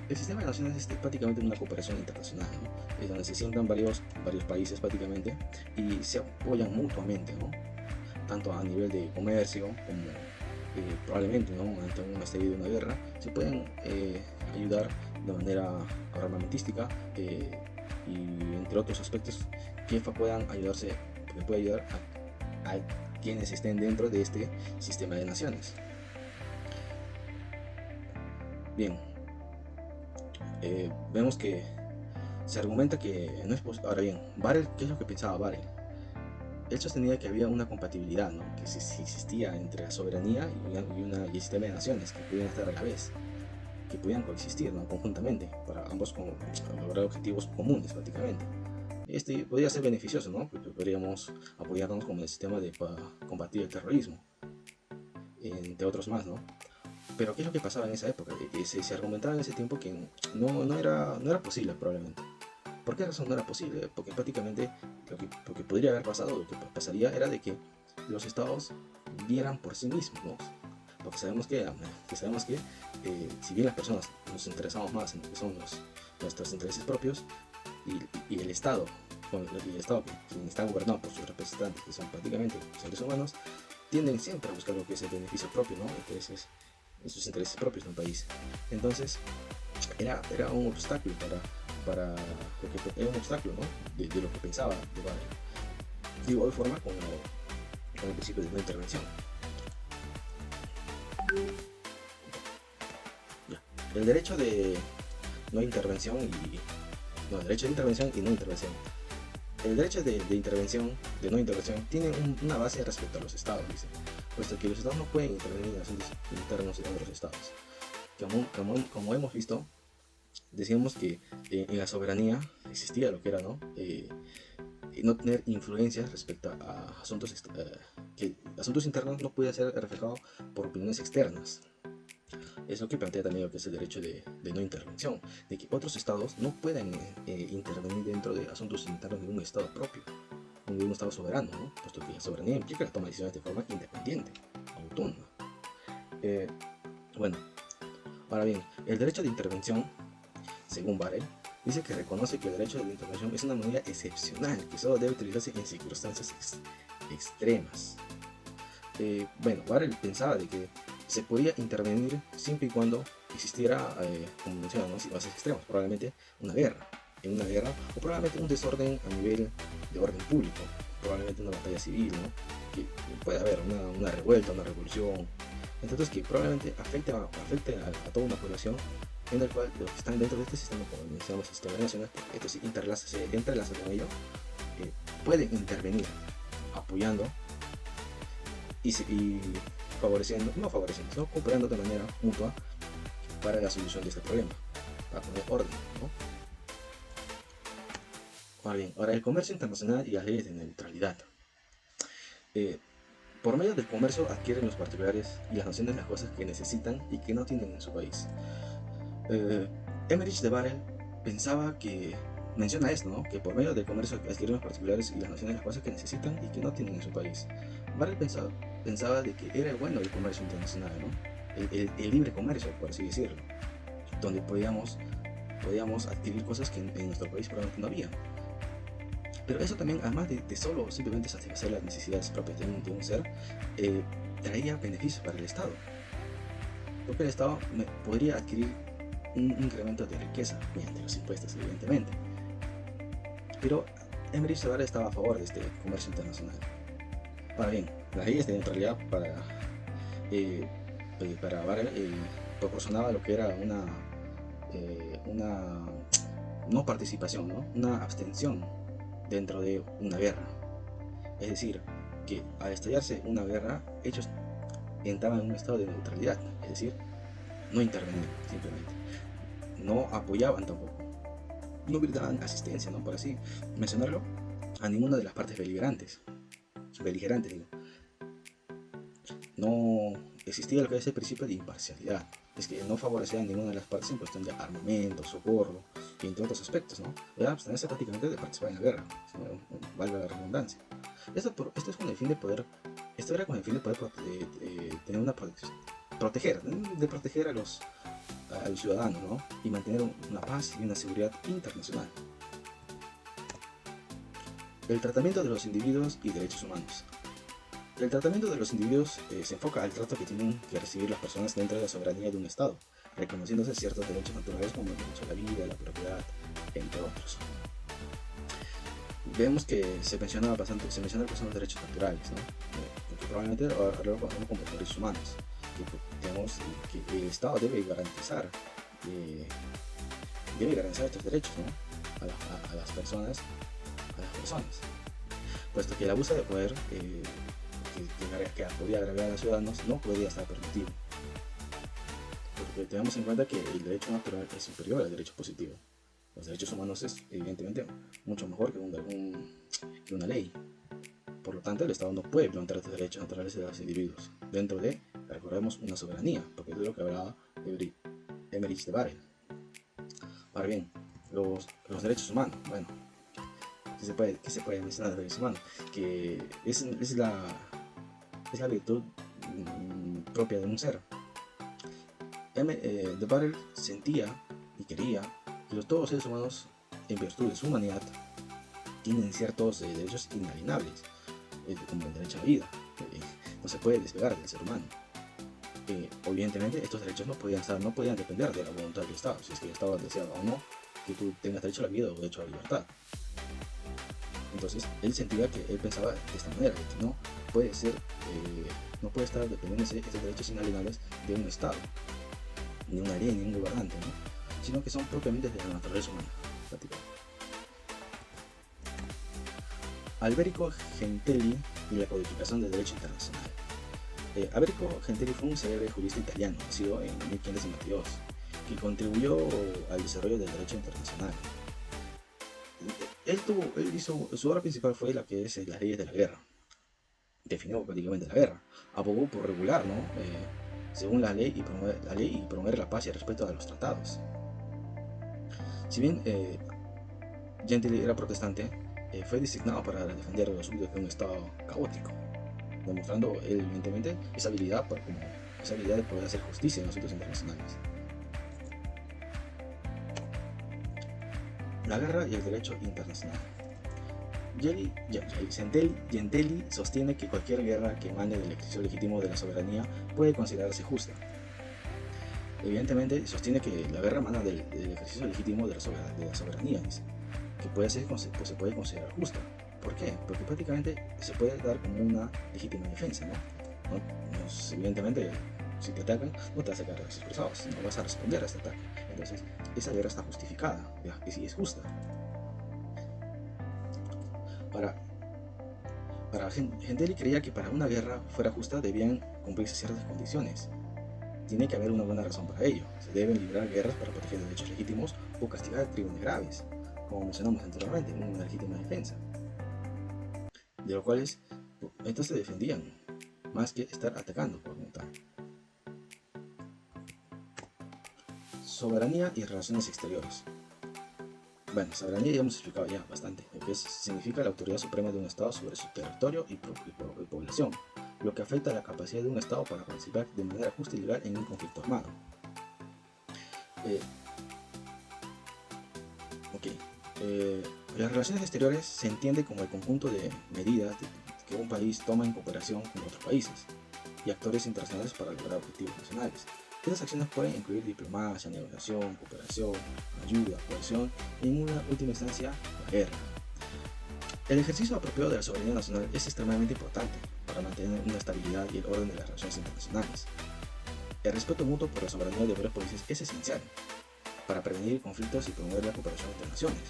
El sistema de naciones es prácticamente una cooperación internacional, ¿no? Es donde se sientan varios países prácticamente y se apoyan mutuamente, ¿no? Tanto a nivel de comercio como probablemente, ¿no? Ante un estallido de una guerra se pueden ayudar de manera armamentística y entre otros aspectos que puedan ayudar a quienes estén dentro de este sistema de naciones. Bien, vemos que se argumenta que no es posible. Ahora bien, Barrel, ¿qué es lo que pensaba Barrel? Él sostenía que había una compatibilidad, ¿no? Que si existía entre la soberanía y el sistema de naciones que podían estar a la vez, que podían coexistir, ¿no? Conjuntamente para ambos lograr objetivos comunes prácticamente. Podría ser beneficioso, ¿no? Porque podríamos apoyarnos con el sistema para combatir el terrorismo, entre otros más, ¿no? Pero ¿qué es lo que pasaba en esa época? Se argumentaba en ese tiempo que no era posible probablemente. ¿Por qué razón no era posible? Porque prácticamente lo que podría haber pasado, lo que pasaría era de que los estados vieran por sí mismos, ¿no? Porque sabemos que si bien las personas nos interesamos más en lo que son nuestros intereses propios y el Estado, quien está gobernado por sus representantes, que son prácticamente seres humanos, tienden siempre a buscar lo que es el beneficio propio, ¿no? Sus intereses propios en un país. Entonces era un obstáculo para lo que era un obstáculo, ¿no? de lo que pensaba de Barrel. De igual forma con el principio de no intervención. Ya. El derecho de no intervención y no, derecho de intervención y no intervención. El derecho de intervención, de no intervención, tiene una base respecto a los estados, dice, puesto que los estados no pueden intervenir en asuntos internos de otros estados. Como hemos visto, decíamos que en la soberanía existía lo que era, ¿no? No tener influencias respecto a asuntos, que asuntos internos no pueden ser reflejados por opiniones externas. Es lo que plantea también lo que es el derecho de no intervención, de que otros estados no puedan intervenir dentro de asuntos internos de un estado propio, de un estado soberano, ¿no? Puesto que la soberanía implica la toma de decisiones de forma independiente, autónoma. Bueno, ahora bien, el derecho de intervención, según Barrel, dice que reconoce que el derecho de intervención es una medida excepcional que solo debe utilizarse en circunstancias extremas. Bueno, Barrel pensaba de que se podía intervenir siempre y cuando existiera, como mencionamos, situaciones extremas, probablemente una guerra, o probablemente un desorden a nivel de orden público, probablemente una batalla civil, ¿no? Que puede haber una revuelta, una revolución, entonces que probablemente afecte a toda una población, en el cual los que están dentro de este sistema, como mencionamos, sistema nacional, esto se entrelaza con ello, pueden intervenir apoyando y favoreciendo, sino cooperando de manera mutua para la solución de este problema, para poner orden, ¿no? Ahora el comercio internacional y las leyes de neutralidad. Por medio del comercio adquieren los particulares y las naciones las cosas que necesitan y que no tienen en su país. Emmerich de Barrel menciona esto, ¿no? Que por medio del comercio adquieren los particulares y las naciones las cosas que necesitan y que no tienen en su país. Barrel pensaba de que era bueno el comercio internacional, ¿no? El libre comercio, por así decirlo, donde podíamos adquirir cosas que en nuestro país probablemente no había. Pero eso también, además de solo simplemente satisfacer las necesidades propias de un ser, traía beneficios para el Estado, porque el Estado podría adquirir un incremento de riqueza mediante los impuestos, evidentemente. Pero Emmerich de Barrel estaba a favor de este comercio internacional. Ahora bien, las leyes de neutralidad para Barrel proporcionaba lo que era una no participación, ¿no? Una abstención dentro de una guerra. Es decir, que al estallarse una guerra, ellos entraban en un estado de neutralidad, es decir, no intervenían, simplemente. No apoyaban tampoco, no brindaban asistencia, ¿no? Por así mencionarlo, a ninguna de las partes beligerantes, digo. No existía lo que es el principio de imparcialidad, es que no favorecía a ninguna de las partes en cuestión de armamento, socorro y entre otros aspectos, ¿no? Era abstenerse prácticamente de participar en la guerra, valga la redundancia. Esto es con el fin de poder, esto era con el fin de poder tener una protección, proteger a los ciudadanos, ¿no? Y mantener una paz y una seguridad internacional. El tratamiento de los individuos y derechos humanos. El tratamiento de los individuos se enfoca al trato que tienen que recibir las personas dentro de la soberanía de un Estado, reconociéndose ciertos derechos naturales como el derecho a la vida, la propiedad, entre otros. Vemos que se menciona bastante los derechos naturales, ¿no? Porque probablemente ahora lo conocemos como derechos humanos, que el Estado debe garantizar estos derechos, ¿no? a las personas, puesto que el abuso de poder que podía agravar a los ciudadanos no podía estar permitido, porque tenemos en cuenta que el derecho natural es superior al derecho positivo. Los derechos humanos es evidentemente mucho mejor que una ley. Por lo tanto, el Estado no puede plantear los derechos naturales de los individuos dentro de, recordemos, una soberanía, porque es de lo que hablaba Emmerich de Barrel. Ahora bien, los derechos humanos, bueno, ¿qué se puede mencionar de derechos humanos? Que es la virtud propia de un ser. De Barrel sentía y quería que todos los seres humanos, en virtud de su humanidad, tienen ciertos derechos inalienables, como el derecho a la vida. No se puede despegar del ser humano. Evidentemente, estos derechos no podían depender de la voluntad del Estado. Si es que el Estado deseaba o no que tú tengas derecho a la vida o derecho a la libertad. Entonces él pensaba de esta manera, que no puede ser, no puede estar dependiendo de estos derechos inalienables de un Estado, ni una ley, ni un gobernante, ¿no? Sino que son propiamente de la naturaleza humana, prácticamente. Alberico Gentili y la codificación del derecho internacional. Alberico Gentili fue un célebre jurista italiano, nacido en 1552, que contribuyó al desarrollo del derecho internacional. Su obra principal fue la que es las leyes de la guerra. Definió prácticamente la guerra. Abogó por regular, ¿no? Según la ley y promover la paz y el respeto a los tratados. Si bien Gentili era protestante, fue designado para defender a los súbditos de un estado caótico, demostrando él, evidentemente esa habilidad de poder hacer justicia en los asuntos internacionales. La guerra y el derecho internacional. Gentili sostiene que cualquier guerra que emane del ejercicio legítimo de la soberanía puede considerarse justa. Evidentemente sostiene que la guerra emana del ejercicio legítimo de la soberanía, dice, que se puede considerar justa. ¿Por qué? Porque prácticamente se puede dar como una legítima defensa, ¿no? Evidentemente, si te atacan, no te vas a quedar expresados, no vas a responder a este ataque. Entonces, esa guerra está justificada, ya que sí es justa. Gentili creía que para una guerra fuera justa debían cumplirse ciertas condiciones. Tiene que haber una buena razón para ello. Se deben librar guerras para proteger derechos legítimos o castigar crímenes graves, como mencionamos anteriormente, una legítima defensa, de los cuales estos se defendían más que estar atacando por voluntad. Soberanía y relaciones exteriores. Bueno, soberanía ya hemos explicado ya bastante, que significa la autoridad suprema de un Estado sobre su territorio y población, lo que afecta a la capacidad de un Estado para participar de manera justa y legal en un conflicto armado. Las relaciones exteriores se entiende como el conjunto de medidas que un país toma en cooperación con otros países y actores internacionales para lograr objetivos nacionales. Estas acciones pueden incluir diplomacia, negociación, cooperación, ayuda, cohesión y en una última instancia, la guerra. El ejercicio apropiado de la soberanía nacional es extremadamente importante para mantener una estabilidad y el orden de las relaciones internacionales. El respeto mutuo por la soberanía de varios países es esencial para prevenir conflictos y promover la cooperación entre naciones.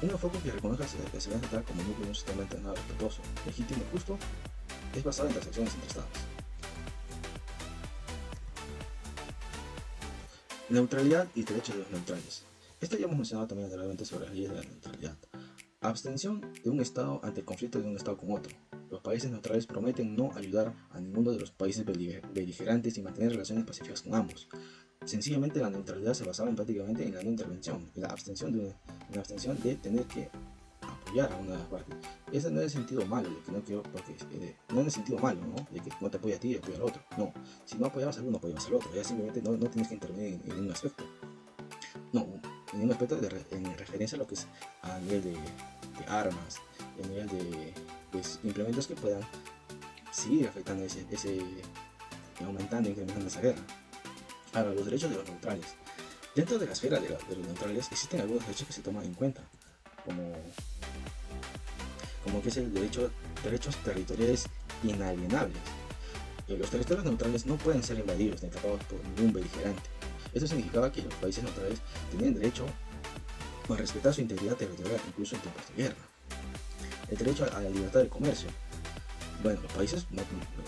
Un enfoque que reconozca la soberanía estatal como núcleo de un sistema internacional respetuoso, legítimo y justo es basado en transacciones entre estados. Neutralidad y derechos de los neutrales. Esto ya hemos mencionado también anteriormente sobre las leyes de la neutralidad. Abstención de un Estado ante el conflicto de un Estado con otro. Los países neutrales prometen no ayudar a ninguno de los países beligerantes y mantener relaciones pacíficas con ambos. Sencillamente la neutralidad se basaba prácticamente en la no intervención, en la abstención de tener que apoyar a una parte. Ese no es el sentido malo, de que no quiero, porque no es el sentido malo, ¿no? De que no te apoya a ti y apoya al otro. No, si no apoyabas al uno, apoyabas al otro. Ya simplemente no tienes que intervenir en un aspecto. No, en un aspecto en referencia a lo que es a nivel de armas, a nivel de implementos que puedan seguir afectando aumentando e incrementando esa guerra. Ahora, los derechos de los neutrales. Dentro de la esfera de los neutrales existen algunos derechos que se toman en cuenta, como que es el derechos territoriales inalienables. Los territorios neutrales no pueden ser invadidos ni atacados por ningún beligerante. Esto significaba que los países neutrales tenían derecho a respetar su integridad territorial incluso en tiempos de guerra. El derecho a la libertad de comercio. Bueno,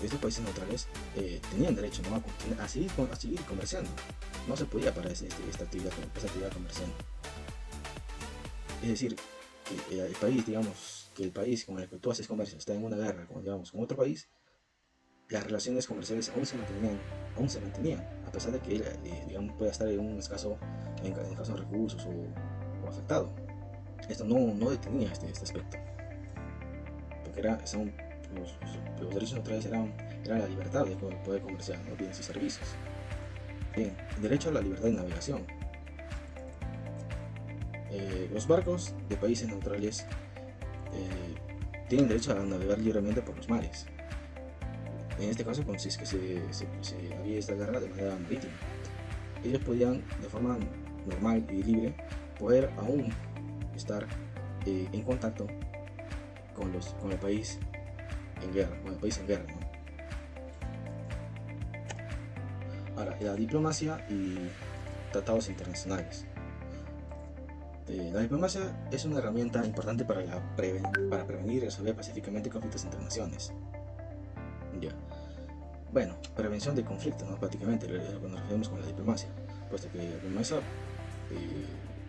estos países neutrales tenían derecho, ¿no?, a seguir comerciando. No se podía parar esta actividad comercial. Es decir, que el país con el que tú haces comercio está en una guerra con otro país, las relaciones comerciales aún se mantenían, a pesar de que él pueda estar en un escaso recursos o afectado. Esto no detenía este aspecto, porque los derechos neutrales eran la libertad de poder comerciar, ¿no?, bienes y servicios. Bien, el derecho a la libertad de navegación. Los barcos de países neutrales tienen derecho a navegar libremente por los mares. En este caso, si es que se había esta guerra de manera marítima, ellos podían de forma normal y libre, poder aún estar en contacto con el país en guerra, ¿no? Ahora, la diplomacia y tratados internacionales. La diplomacia es una herramienta importante para prevenir y resolver pacíficamente conflictos internacionales. Ya. Bueno, prevención de conflictos, ¿no? Prácticamente es lo que nos referimos con la diplomacia, puesto que la diplomacia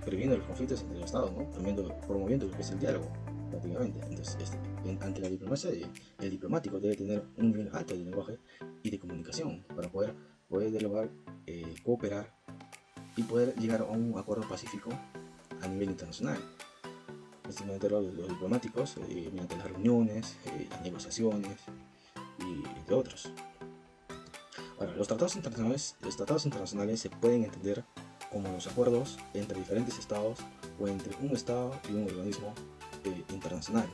previene los conflictos entre los estados, ¿no? Promoviendo lo que es el diálogo, prácticamente. Entonces, ante la diplomacia, el diplomático debe tener un nivel alto de lenguaje y de comunicación para poder dialogar, cooperar y poder llegar a un acuerdo pacífico a nivel internacional. Mediante los diplomáticos, mediante las reuniones, las negociaciones y entre otros. Ahora, los tratados internacionales se pueden entender como los acuerdos entre diferentes estados o entre un estado y un organismo internacional.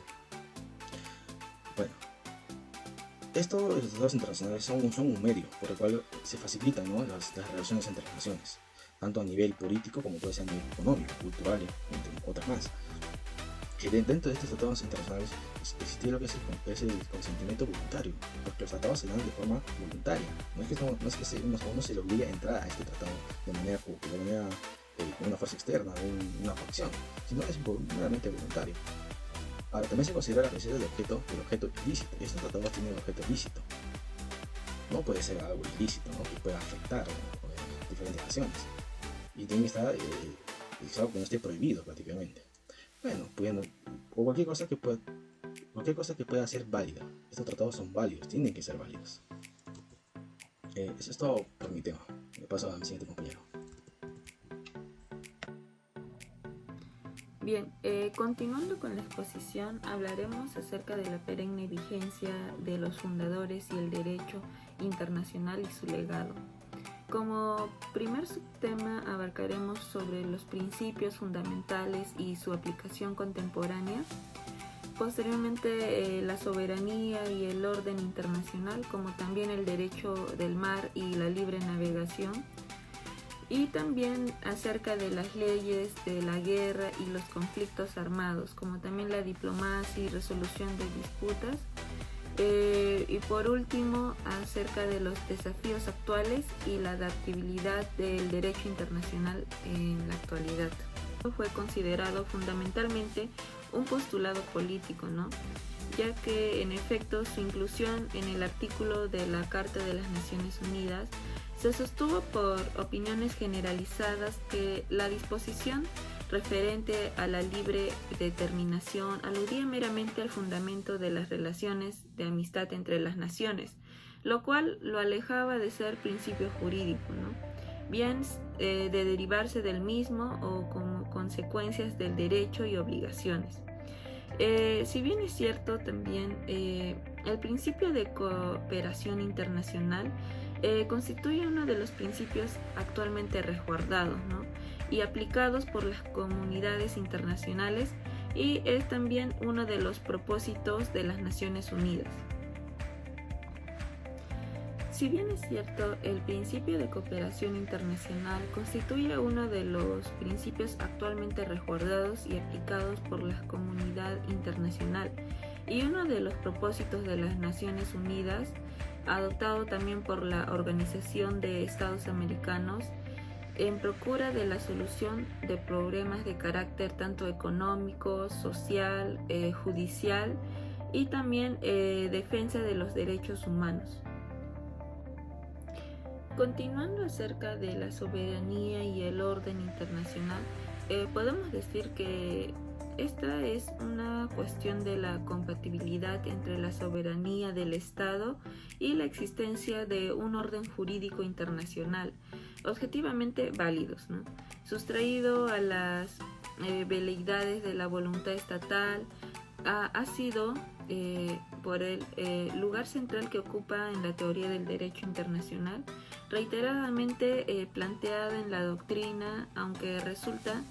Bueno, los tratados internacionales son un medio por el cual se facilitan, ¿no? las relaciones entre las naciones, tanto a nivel político como puede ser a nivel económico, cultural, entre otras más. Que dentro de estos tratados internacionales existe lo que es el consentimiento voluntario, porque los tratados se dan de forma voluntaria. No es que uno se le obligue a entrar a este tratado de manera con una fuerza externa, una facción, sino es meramente voluntario. Ahora, también se considera la presencia del objeto ilícito. Estos tratados tienen un objeto ilícito. No puede ser algo ilícito, ¿no? Que pueda afectar diferentes naciones. Y tiene que estar es algo que no esté prohibido prácticamente. Bueno, o cualquier cosa que pueda ser válida. Estos tratados son válidos, tienen que ser válidos. Eso es todo por mi tema. Me paso a mi siguiente compañero. Bien, continuando con la exposición, hablaremos acerca de la perenne vigencia de los fundadores y el derecho internacional y su legado. Como primer subtema abarcaremos sobre los principios fundamentales y su aplicación contemporánea. Posteriormente, la soberanía y el orden internacional, como también el derecho del mar y la libre navegación. Y también acerca de las leyes de la guerra y los conflictos armados, como también la diplomacia y resolución de disputas. Y por último, acerca de los desafíos actuales y la adaptabilidad del derecho internacional en la actualidad. Fue considerado fundamentalmente un postulado político, ¿no? Ya que en efecto su inclusión en el artículo de la Carta de las Naciones Unidas se sostuvo por opiniones generalizadas que la disposición referente a la libre determinación aludía meramente al fundamento de las relaciones de amistad entre las naciones, lo cual lo alejaba de ser principio jurídico, ¿no? Bien de derivarse del mismo o como consecuencias del derecho y obligaciones. Si bien es cierto también, el principio de cooperación internacional constituye uno de los principios actualmente resguardados, ¿no? Y aplicados por las comunidades internacionales, y es también uno de los propósitos de las Naciones Unidas. Si bien es cierto, el principio de cooperación internacional constituye uno de los principios actualmente resguardados y aplicados por la comunidad internacional y uno de los propósitos de las Naciones Unidas, adoptado también por la Organización de Estados Americanos, en procura de la solución de problemas de carácter tanto económico, social, judicial y también defensa de los derechos humanos. Continuando acerca de la soberanía y el orden internacional, podemos decir que esta es una cuestión de la compatibilidad entre la soberanía del Estado y la existencia de un orden jurídico internacional objetivamente válidos, ¿no? Sustraído a las veleidades de la voluntad estatal, ha sido por el lugar central que ocupa en la teoría del derecho internacional, reiteradamente planteada en la doctrina, aunque resulta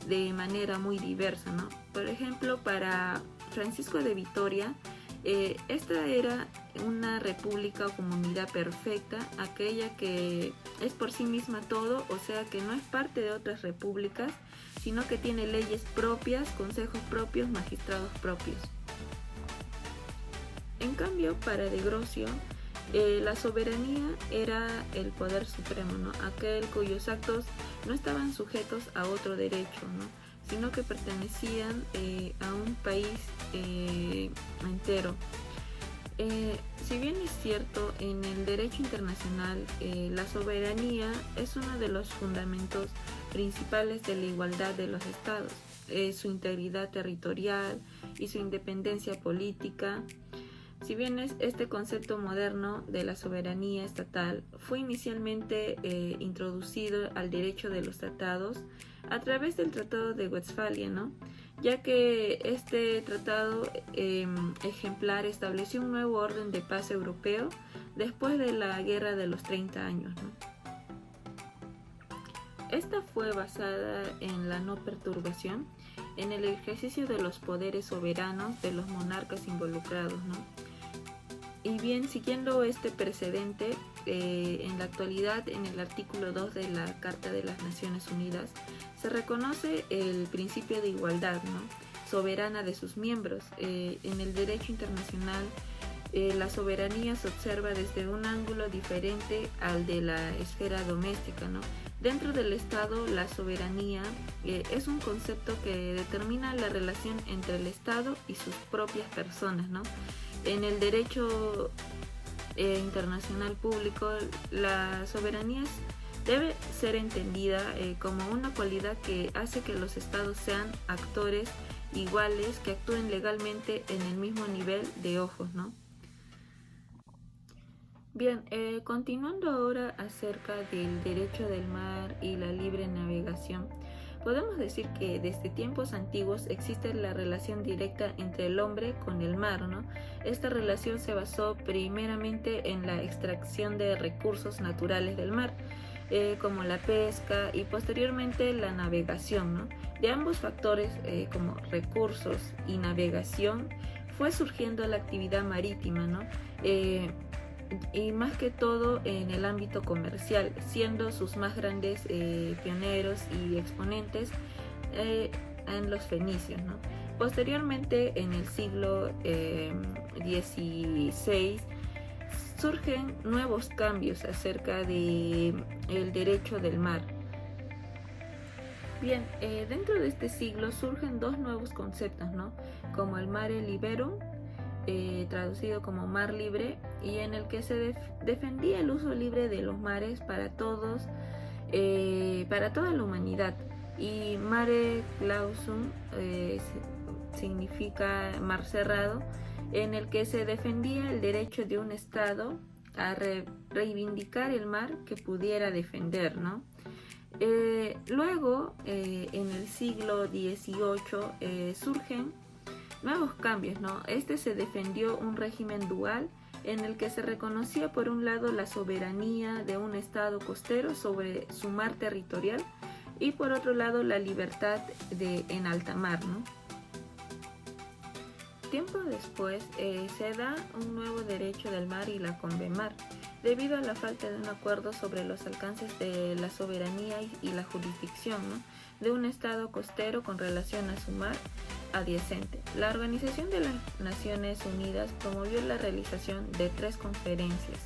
de manera muy diversa, ¿no? Por ejemplo, para Francisco de Vitoria, Esta era una república o comunidad perfecta, aquella que es por sí misma todo, o sea que no es parte de otras repúblicas, sino que tiene leyes propias, consejos propios, magistrados propios. En cambio, para De Grocio, la soberanía era el poder supremo, ¿no? Aquel cuyos actos no estaban sujetos a otro derecho, ¿no? Sino que pertenecían a un país entero. Si bien es cierto, en el derecho internacional la soberanía es uno de los fundamentos principales de la igualdad de los estados, su integridad territorial y su independencia política. Si bien este concepto moderno de la soberanía estatal fue inicialmente introducido al derecho de los tratados a través del Tratado de Westfalia, ¿no? Ya que este tratado ejemplar estableció un nuevo orden de paz europeo después de la Guerra de los 30 años, ¿no? Esta fue basada en la no perturbación, en el ejercicio de los poderes soberanos de los monarcas involucrados, ¿no? Y bien, siguiendo este precedente, en la actualidad, en el artículo 2 de la Carta de las Naciones Unidas, se reconoce el principio de igualdad, ¿no? Soberana de sus miembros. En el derecho internacional, la soberanía se observa desde un ángulo diferente al de la esfera doméstica, ¿no? Dentro del Estado, la soberanía es un concepto que determina la relación entre el Estado y sus propias personas, ¿no? En el derecho internacional público, la soberanía debe ser entendida como una cualidad que hace que los estados sean actores iguales, que actúen legalmente en el mismo nivel de ojos, ¿no? Bien, continuando ahora acerca del derecho del mar y la libre navegación, podemos decir que desde tiempos antiguos existe la relación directa entre el hombre con el mar, ¿no? Esta relación se basó primeramente en la extracción de recursos naturales del mar, como la pesca y posteriormente la navegación, ¿no? De ambos factores, como recursos y navegación, fue surgiendo la actividad marítima, ¿no? Y más que todo en el ámbito comercial, siendo sus más grandes pioneros y exponentes en los fenicios, ¿no? Posteriormente, en el siglo XVI, surgen nuevos cambios acerca del derecho del mar. Bien, dentro de este siglo surgen dos nuevos conceptos, ¿no? Como el mare liberum, traducido como mar libre, y en el que se defendía el uso libre de los mares para todos, para toda la humanidad. Y mare clausum significa mar cerrado, en el que se defendía el derecho de un estado a reivindicar el mar que pudiera defender, ¿no? Luego, en el siglo XVIII, surgen nuevos cambios, ¿no? Se defendió un régimen dual en el que se reconocía por un lado la soberanía de un estado costero sobre su mar territorial y por otro lado la libertad en alta mar, ¿no? Tiempo después se da un nuevo derecho del mar y la Convemar, debido a la falta de un acuerdo sobre los alcances de la soberanía y la jurisdicción, ¿no? De un estado costero con relación a su mar adyacente. La Organización de las Naciones Unidas promovió la realización de 3 conferencias.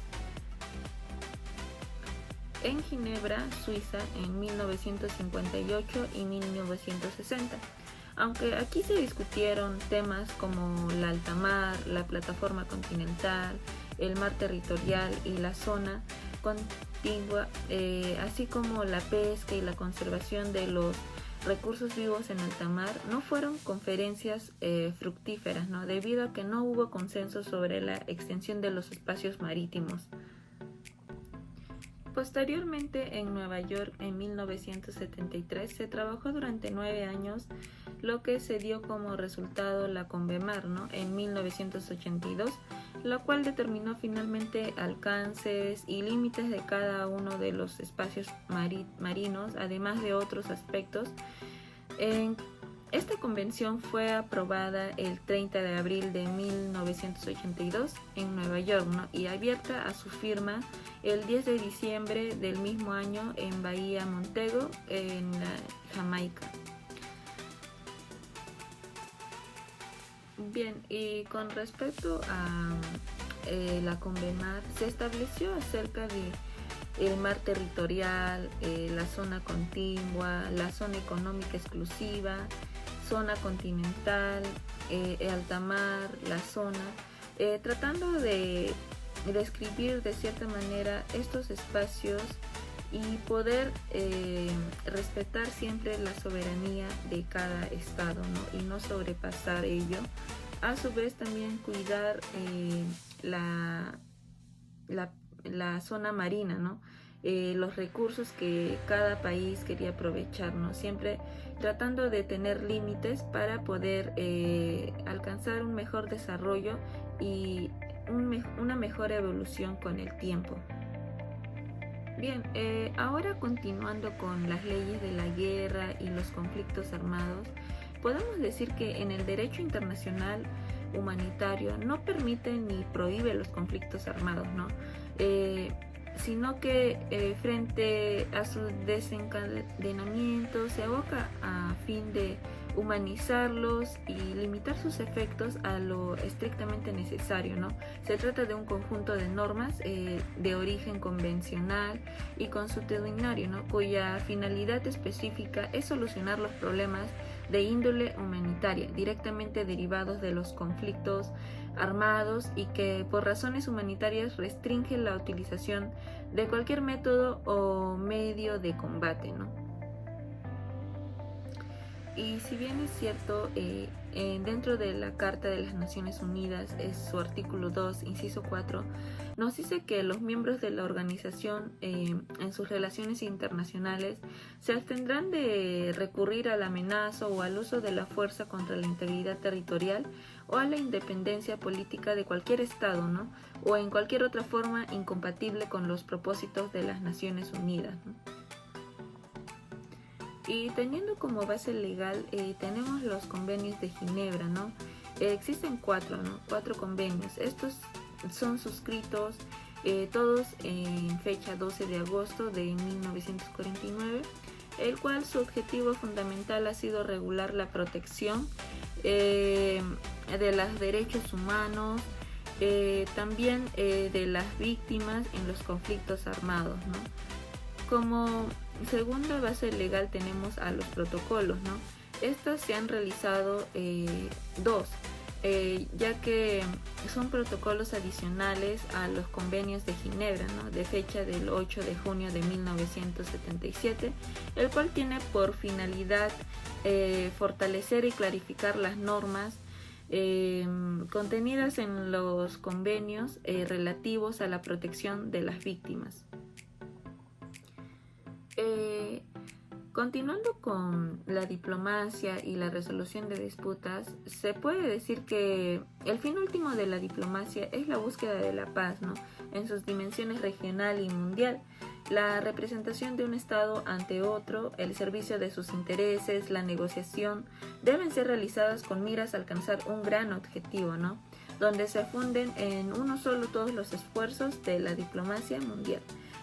En Ginebra, Suiza, en 1958 y 1960. Aunque aquí se discutieron temas como la alta mar, la plataforma continental, el mar territorial y la zona contigua, así como la pesca y la conservación de los recursos vivos en alta mar, no fueron conferencias fructíferas, ¿no? Debido a que no hubo consenso sobre la extensión de los espacios marítimos. Posteriormente, en Nueva York, en 1973, se trabajó durante 9 años, lo que se dio como resultado la Convemar, ¿no? En 1982, la cual determinó finalmente alcances y límites de cada uno de los espacios marinos, además de otros aspectos Esta convención fue aprobada el 30 de abril de 1982 en Nueva York, ¿no? Y abierta a su firma el 10 de diciembre del mismo año en Bahía Montego, en Jamaica. Bien, y con respecto a la Convenmar, se estableció acerca de el mar territorial, la zona contigua, la zona económica exclusiva, zona continental, alta mar, la zona, tratando de describir de cierta manera estos espacios y poder respetar siempre la soberanía de cada estado, ¿no? Y no sobrepasar ello. A su vez también cuidar la zona marina, ¿no? Los recursos que cada país quería aprovechar, ¿no? Siempre tratando de tener límites para poder alcanzar un mejor desarrollo y una mejor evolución con el tiempo. Bien, ahora continuando con las leyes de la guerra y los conflictos armados, podemos decir que en el derecho internacional humanitario no permite ni prohíbe los conflictos armados, ¿no? Sino que frente a su desencadenamiento se aboca a fin de humanizarlos y limitar sus efectos a lo estrictamente necesario, ¿no? Se trata de un conjunto de normas de origen convencional y consuetudinario, ¿no? Cuya finalidad específica es solucionar los problemas de índole humanitaria directamente derivados de los conflictos armados y que por razones humanitarias restringe la utilización de cualquier método o medio de combate, ¿no? Y si bien es cierto, dentro de la Carta de las Naciones Unidas, es su artículo 2, inciso 4, nos dice que los miembros de la organización en sus relaciones internacionales se abstendrán de recurrir a la amenaza o al uso de la fuerza contra la integridad territorial o a la independencia política de cualquier Estado, ¿no? O en cualquier otra forma incompatible con los propósitos de las Naciones Unidas, ¿no? Y teniendo como base legal tenemos los convenios de Ginebra, ¿no? Existen 4 convenios. Estos son suscritos todos en fecha 12 de agosto de 1949, el cual su objetivo fundamental ha sido regular la protección de los derechos humanos, también de las víctimas en los conflictos armados, ¿no? Como segunda base legal tenemos a los protocolos, ¿no? Estos se han realizado 2, ya que son protocolos adicionales a los convenios de Ginebra, ¿no? De fecha del 8 de junio de 1977, el cual tiene por finalidad fortalecer y clarificar las normas contenidas en los convenios relativos a la protección de las víctimas. Continuando con la diplomacia y la resolución de disputas, se puede decir que el fin último de la diplomacia es la búsqueda de la paz, ¿no? En sus dimensiones regional y mundial, la representación de un Estado ante otro, el servicio de sus intereses, la negociación, deben ser realizadas con miras a alcanzar un gran objetivo, ¿no? Donde se funden en uno solo todos los esfuerzos de la diplomacia mundial.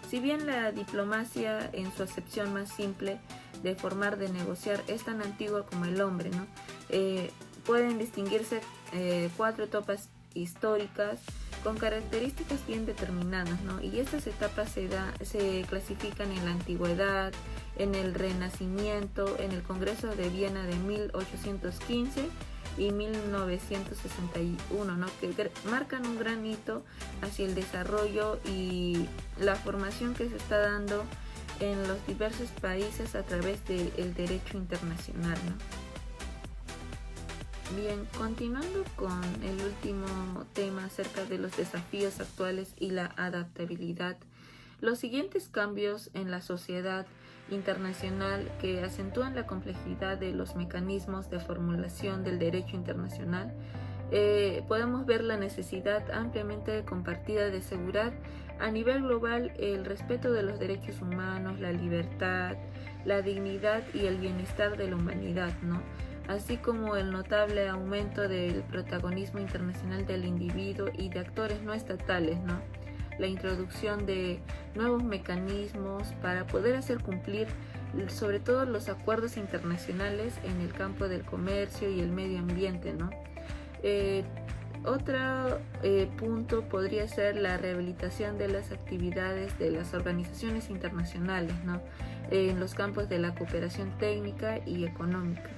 Si bien la diplomacia en su acepción más simple de formar, de negociar, es tan antigua como el hombre, ¿no? Pueden distinguirse 4 etapas históricas con características bien determinadas, ¿no? Y estas etapas se clasifican en la antigüedad, en el Renacimiento, en el Congreso de Viena de 1815 y 1961, ¿no? Que marcan un gran hito hacia el desarrollo y la formación que se está dando en los diversos países a través del derecho internacional, ¿no? Bien, continuando con el último tema acerca de los desafíos actuales y la adaptabilidad, los siguientes cambios en la sociedad internacional que acentúan la complejidad de los mecanismos de formulación del derecho internacional, podemos ver la necesidad ampliamente compartida de asegurar a nivel global el respeto de los derechos humanos, la libertad, la dignidad y el bienestar de la humanidad, ¿no? así como el notable aumento del protagonismo internacional del individuo y de actores no estatales, ¿no? La introducción de nuevos mecanismos para poder hacer cumplir sobre todo los acuerdos internacionales en el campo del comercio y el medio ambiente, ¿no? Otro punto podría ser la rehabilitación de las actividades de las organizaciones internacionales, ¿no? En los campos de la cooperación técnica y económica.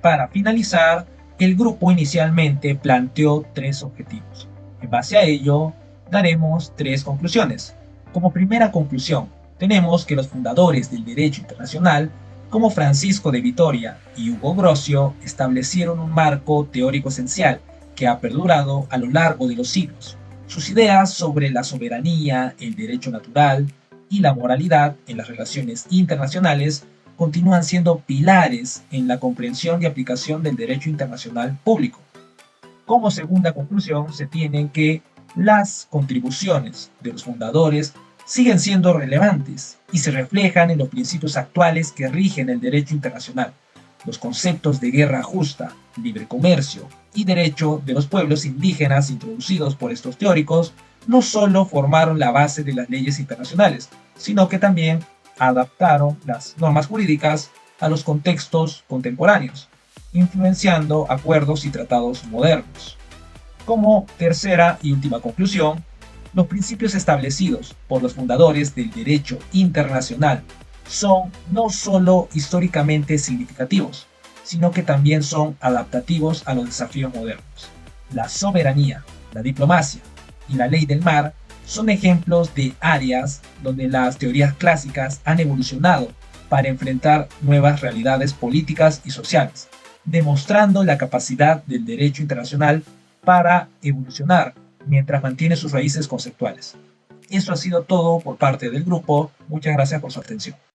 Para finalizar, el grupo inicialmente planteó 3 objetivos. En base a ello, daremos 3 conclusiones. Como primera conclusión, tenemos que los fundadores del derecho internacional, como Francisco de Vitoria y Hugo Grocio, establecieron un marco teórico esencial que ha perdurado a lo largo de los siglos. Sus ideas sobre la soberanía, el derecho natural y la moralidad en las relaciones internacionales continúan siendo pilares en la comprensión y aplicación del derecho internacional público. Como segunda conclusión, se tienen que las contribuciones de los fundadores siguen siendo relevantes y se reflejan en los principios actuales que rigen el derecho internacional. Los conceptos de guerra justa, libre comercio y derecho de los pueblos indígenas introducidos por estos teóricos no solo formaron la base de las leyes internacionales, sino que también adaptaron las normas jurídicas a los contextos contemporáneos, influenciando acuerdos y tratados modernos. Como tercera y última conclusión, los principios establecidos por los fundadores del derecho internacional son no solo históricamente significativos, sino que también son adaptativos a los desafíos modernos. La soberanía, la diplomacia y la ley del mar son ejemplos de áreas donde las teorías clásicas han evolucionado para enfrentar nuevas realidades políticas y sociales, demostrando la capacidad del derecho internacional para evolucionar mientras mantiene sus raíces conceptuales. Eso ha sido todo por parte del grupo. Muchas gracias por su atención.